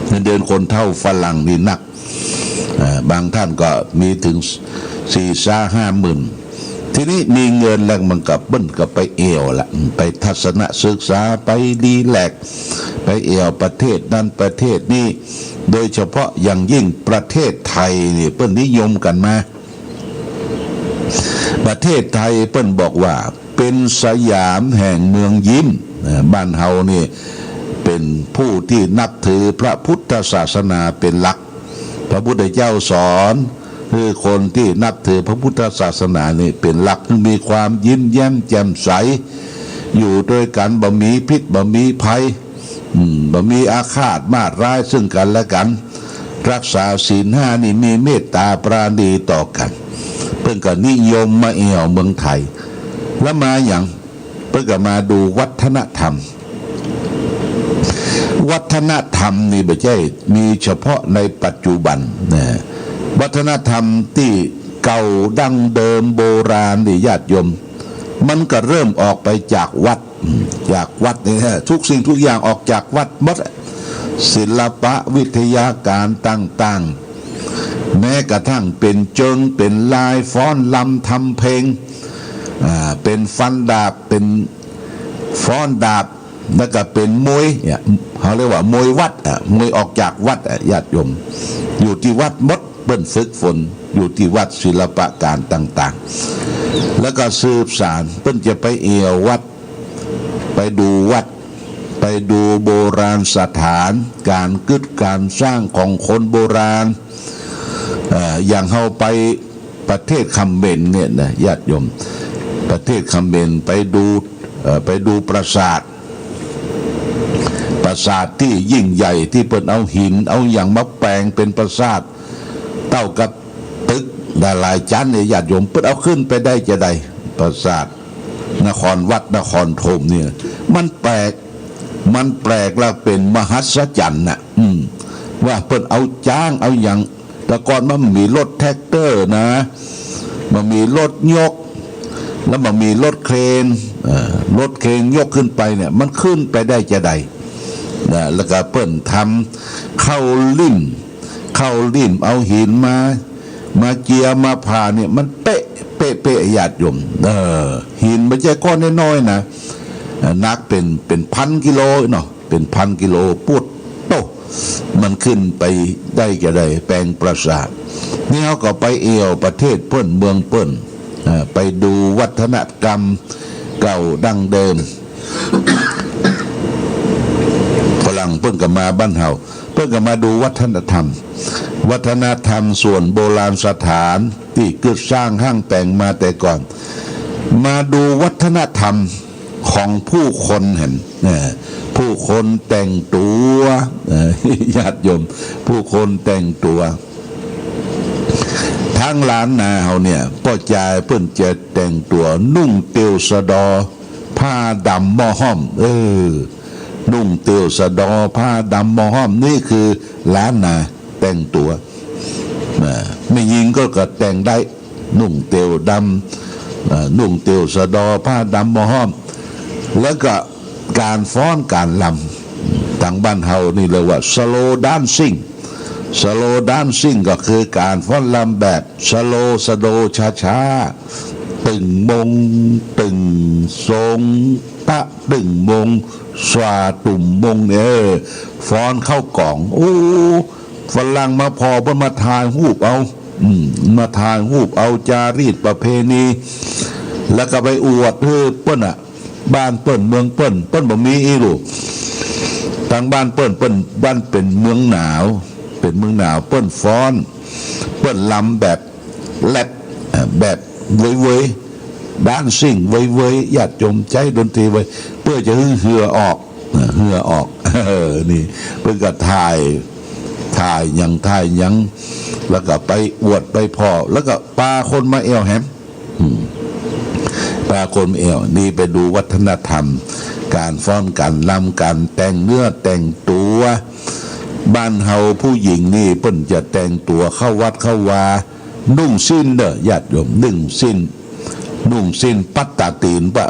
เงินเดือนคนเท่าฝรั่งนี่นักบางท่านก็มีถึง4-5 หมื่นทีนี้มีเงินแล้วมันกับเบิ้ลก็ไปเอวละไปทัศนศึกษาไปรีแลกไปเอวประเทศนั้นประเทศนี้โดยเฉพาะอย่างยิ่งประเทศไทยนี่เปิ้นนิยมกันมา ประเทศไทยเปิ้นบอกว่าเป็นสยามแห่งเมืองยิ้มบ้านเฮานี่เป็นผู้ที่นับถือพระพุทธศาสนาเป็นหลักพระพุทธเจ้าสอนคือคนที่นับถือพระพุทธศาสนานี่เป็นหลักมีความยิ้มแย้มแจ่มใสอยู่ด้วยกันบ่มีพิษบ่มีภัยบ่มีอาฆาตมาร้ายซึ่งกันและกันรักษาศีลห้านี่มีเมตตาปราณีต่อกันเพิ่นก็นิยมมาเอี่ยวเมืองไทยแล้วมาอย่างเพิ่นก็มาดูวัฒนธรรมนี่ไม่ใช่มีเฉพาะในปัจจุบันนะวัฒนธรรมที่เก่าดั้งเดิมโบราณนี่ญาติโยมมันก็เริ่มออกไปจากวัดนี่ฮะทุกสิ่งทุกอย่างออกจากวัดหมดศิลปะวิทยาการต่างๆแม้กระทั่งเป็นเจิงเป็นลายฟ้อนลำทำเพลงเป็นฟันดาบเป็นฟ้อนดาบแล้วก็เป็นมวยเนี่ยเขาเรียกว่ามวยวัดมวยออกจากวัดญาติโยมอยู่ที่วัดมดเปิ้นฝึกฝนอยู่ที่วัดศิลปะการต่างๆแล้วก็สืบสานเปิ้นจะไปเอี่ยววัดไปดูวัดไปดูโบราณสถานการกึศการสร้างของคนโบราณอย่างเขาไปประเทศเขมรเนี่ยนะญาติโยมประเทศเขมรไปดูปราสาทที่ยิ่งใหญ่ที่เปิ้นเอาหินเอาอย่างมาแปลงเป็นปราสาทเท่ากับตึกหลายชั้นเนี่ยญาติโยมเปิ้นเอาขึ้นไปได้จะได้ปราสาทนครวัดนครธมเนี่ยมันแปลกแล้วเป็นมหัศจรรย์น่ะว่าเปิ้นเอาจ้างเอาอย่างแต่ก่อนมันมีรถแท็กเตอร์นะมันมีรถยกแล้วมันมีรถเครนยกขึ้นไปเนี่ยมันขึ้นไปได้จะได้นะแล้วก็เปิ้นทำเข้าลิ่มเอาหินมาเจียมาผ่าเนี่ยมันเป๊ะญาติโยมหินไม่ใช่ก้อนน้อยๆนะนักเป็นพันกิโลเนาะเป็นพันกิโลปุดโตมันขึ้นไปได้จะได้แปลงปราสาทนี่เขาก็ไปเอี่ยวประเทศเปิ้นเมืองเปิ้นไปดูวัฒนธรรมเก่าดั้งเดิมฝรั่งเปิ้นก็มาบ้านเฮาเปิ้นก็มาดูวัฒนธรรมส่วนโบราณสถานที่เกิดสร้างห้างแต่งมาแต่ก่อนมาดูวัฒนธรรมของผู้คนเห็นผู้คนแต่งตัวญาติโยมผู้คนแต่งตัวทั้งล้านนาเฮาเนี่ยพ่อจายเพิ่นจะแต่งตัวนุ่งเตียวสะดอผ้าดำหม้อห้อมนุ่งเตียวสะดอผ้าดำหม้อห้อมนี่คือล้านนาแต่งตัวไม่ยิงก็แต่งได้นุ่งเตียวดำนุ่งเตียวสะดอผ้าดำหม้อห้อมแล้วก็การฟ้อนการลำทางบ้านเฮานี่เรียกว่าสโลว์ดันซิ่งก็คือการฟ้อนลำแบบสโลว์สโดช้าตึงมงตึงทรงตะตึงมงสวาตุ่มมงเนี่ยฟ้อนเข้ากล่องโอ้ฝรั่งมาพอเพิ่นมาถ่ายรูปเอาจารีตประเพณีแล้วก็ไปอวดเปิ้นบ้านเปิ้นเมืองเปิ้นบ่มีอีหลูทางบ้านเปิ้นบ้านเป็นเมืองหนาวเปิ้นฟ้อนเปิ้นลำแบบแลบแบบเว้ยด้านซิ่งเว้ยญาติโยมใช้ดนตรีไว้เพื่อจะเหือออกนี่เพิ่นก็ถ่ายยังแล้วก็ไปอวดไปพอแล้วก็ปาคนมาเอวแฮมปาคนมาเอวนี่ไปดูวัฒนธรรมการฟ้อนการลำการแต่งเนื้อแต่งตัวบ้านเฮาผู้หญิงนี่เปิ้นจะแต่งตัวเข้าวัดเข้าวานุ่งสิ้นญาติโยมนุ่งสิ้นปัตตาตีนปะ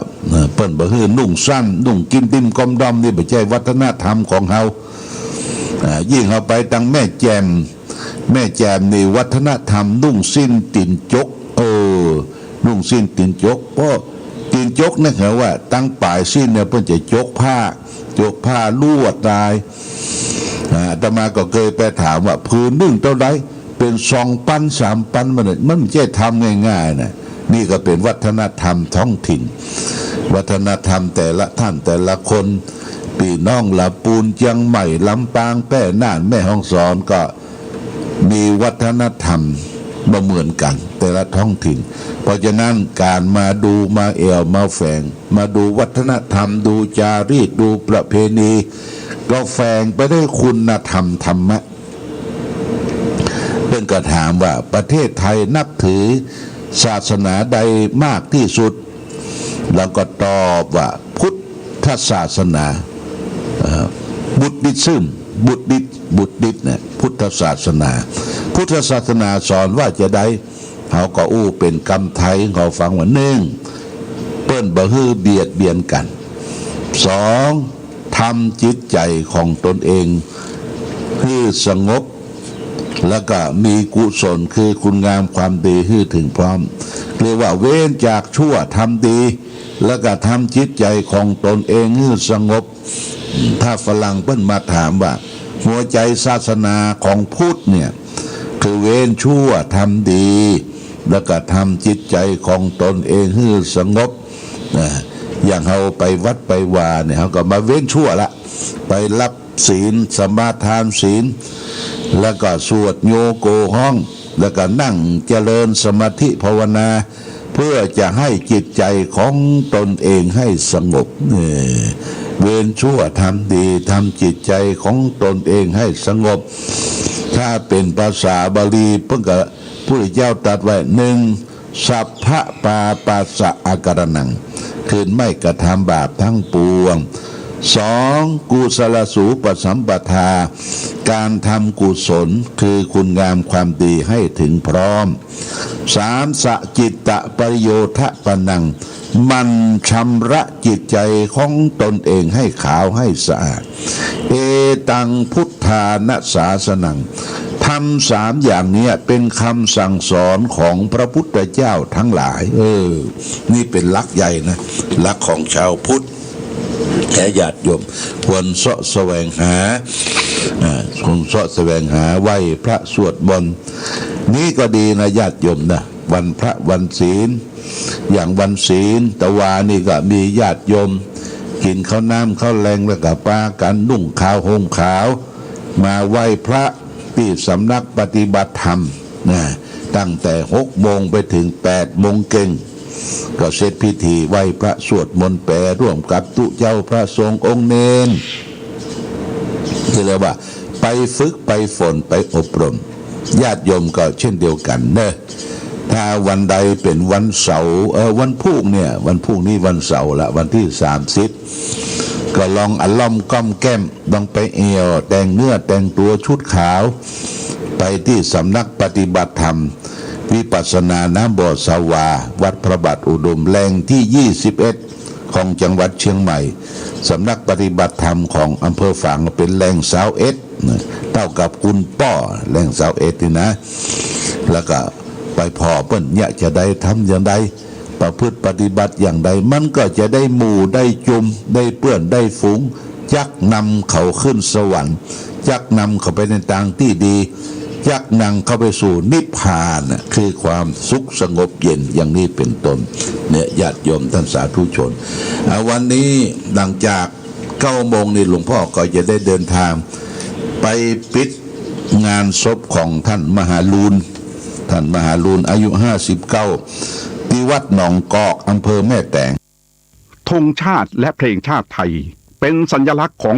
เปิ้นบ่ฮือนุ่งสั้นนุ่งกินติมกอมดอมนี่บ่ใช่วัฒนธรรมของเฮายิ่งเฮาไปทางแม่แจ่มนี่วัฒนธรรมนุ่งสิ้นตินจกนุ่งสิ้นตินจกเพราะตินจกนี่คือว่าตั้งปลายสิ้นเนี่ยเพิ่นจะจกผ้าลวดลายอาตมาก็เคยไปถามว่าพื้นนึ่งเท่าไรเป็น2 ปัน 3 ปันมันไม่ใช่ทำง่ายๆนะ นี่ก็เป็นวัฒนธรรมท้องถิ่นวัฒนธรรมแต่ละท่านแต่ละคนพี่น้องละปูนเชียงใหม่ลำปางแพร่น่านแม่ฮ่องสอนก็มีวัฒนธรรมบ่เหมือนกันแต่ละท้องถิ่นเพราะฉะนั้นการมาดูมาแอวมาแฝงมาดูวัฒนธรรมดูจารีตดูประเพณีก็แฝงไปด้วยคุณธรรมธรรมะเพิ่นก็ถามว่าประเทศไทยนับถือศาสนาใดมากที่สุดแล้วก็ตอบว่าพุทธศาสนาบุตรดิซึมบุตรดิเนี่ยพุทธศาสนาพุทธศาสนาสอนว่าจะได้เขาก็อู้เป็นกรรมไทยเขาฟังว่าหนึ่งเปิ้นบ่ฮื้อเบียดเบียนกันสองทำจิตใจของตนเองให้สงบแล้วก็มีกุศลคือคุณงามความดีให้ถึงพร้อมเรียกว่าเว้นจากชั่วทำดีแล้วก็ทำจิตใจของตนเองให้สงบถ้าฝรั่งเปิ้นมาถามว่าหัวใจศาสนาของพุทธเนี่ยคือเว้นชั่วทำดีแล้วก็ทำจิตใจของตนเองให้สงบอย่างเราไปวัดไปวาเนี่ยเขาก็มาเว้นชั่วละไปรับศีลสมาทานศีลแล้วก็สวดโยโกห้องแล้วก็นั่งเจริญสมาธิภาวนาเพื่อจะให้จิตใจของตนเองให้สงบเว้นชั่วทำดีทำจิตใจของตนเองให้สงบถ้าเป็นภาษาบาลีเพิ่งกับพระพุทธเจ้าตรัสไว้หนึ่งสัพพะปาปัสสะอาการนังคือไม่กระทำบาปทั้งปวงสองกุศลสูปสัมปทาการทำกุศลคือคุณงามความดีให้ถึงพร้อมสามสจิตตะประโยชน์ปนังมันชำระจิตใจของตนเองให้ขาวให้สะอาดเอตังพุทธานะศาสนังทำสามอย่างนี้เป็นคำสั่งสอนของพระพุทธเจ้าทั้งหลายนี่เป็นหลักใหญ่นะหลักของชาวพุทธแก่ญาติโยมควรเสาะแสวงหาควรเสาะแสวงหาไหว้พระสวดมนต์นี่ก็ดีนะญาติโยมนะวันพระวันศีลอย่างวันศีลตะวานี่ก็มีญาติโยมกินข้าวน้ำข้าวแรงแล้วก็ปากันนุ่งขาวห่มขาวมาไหว้พระที่สำนักปฏิบัติธรรมนะตั้งแต่6 โมงไปถึง8 โมงเก่งก็เสร็จพิธีไหว้พระสวดมนต์แปรร่วมกับตุเจ้าพระสงฆ์องค์เนนที่เรียกว่าไปฝึกไปฝนไปอบรมญาติโยมก็เช่นเดียวกันเนอะถ้าวันใดเป็นวันเสาร์วันพุ่งเนี่ยวันพุ่งนี้วันเสาร์ละวันที่30ก็ลองอล่อมก้อมแก้มลองไปเอวแต่งเนื้อแต่งตัวชุดขาวไปที่สำนักปฏิบัติธรรมวิปัสสนาน้ำบ่อสาวาวัดพระบาทอุดมแรงที่21ของจังหวัดเชียงใหม่สำนักปฏิบัติธรรมของอำเภอฝางเป็นแรงสาวเอ็ดเท่ากับคุณป้อแรงสาวเอ็ดนี่นะแล้วก็ไปพอเปิ้นเนี่ยจะได้ทำอย่างใดประพฤติปฏิบัติอย่างใดมันก็จะได้หมู่ได้จุมได้เปื้อนได้ฝูงจักนำเขาขึ้นสวรรค์จักนำเขาไปในทางที่ดีจักนำเข้าไปสู่นิพพานคือความสุขสงบเย็นอย่างนี้เป็นต้นเนี่ยญาติโยมท่านสาธุชนวันนี้หลังจาก9 โมงนี่หลวงพ่อก็จะได้เดินทางไปปิดงานศพของท่านมหาลูนอายุ59ที่วัดหนองกอกอำเภอแม่แตง ธงชาติและเพลงชาติไทยเป็นสัญลักษณ์ของ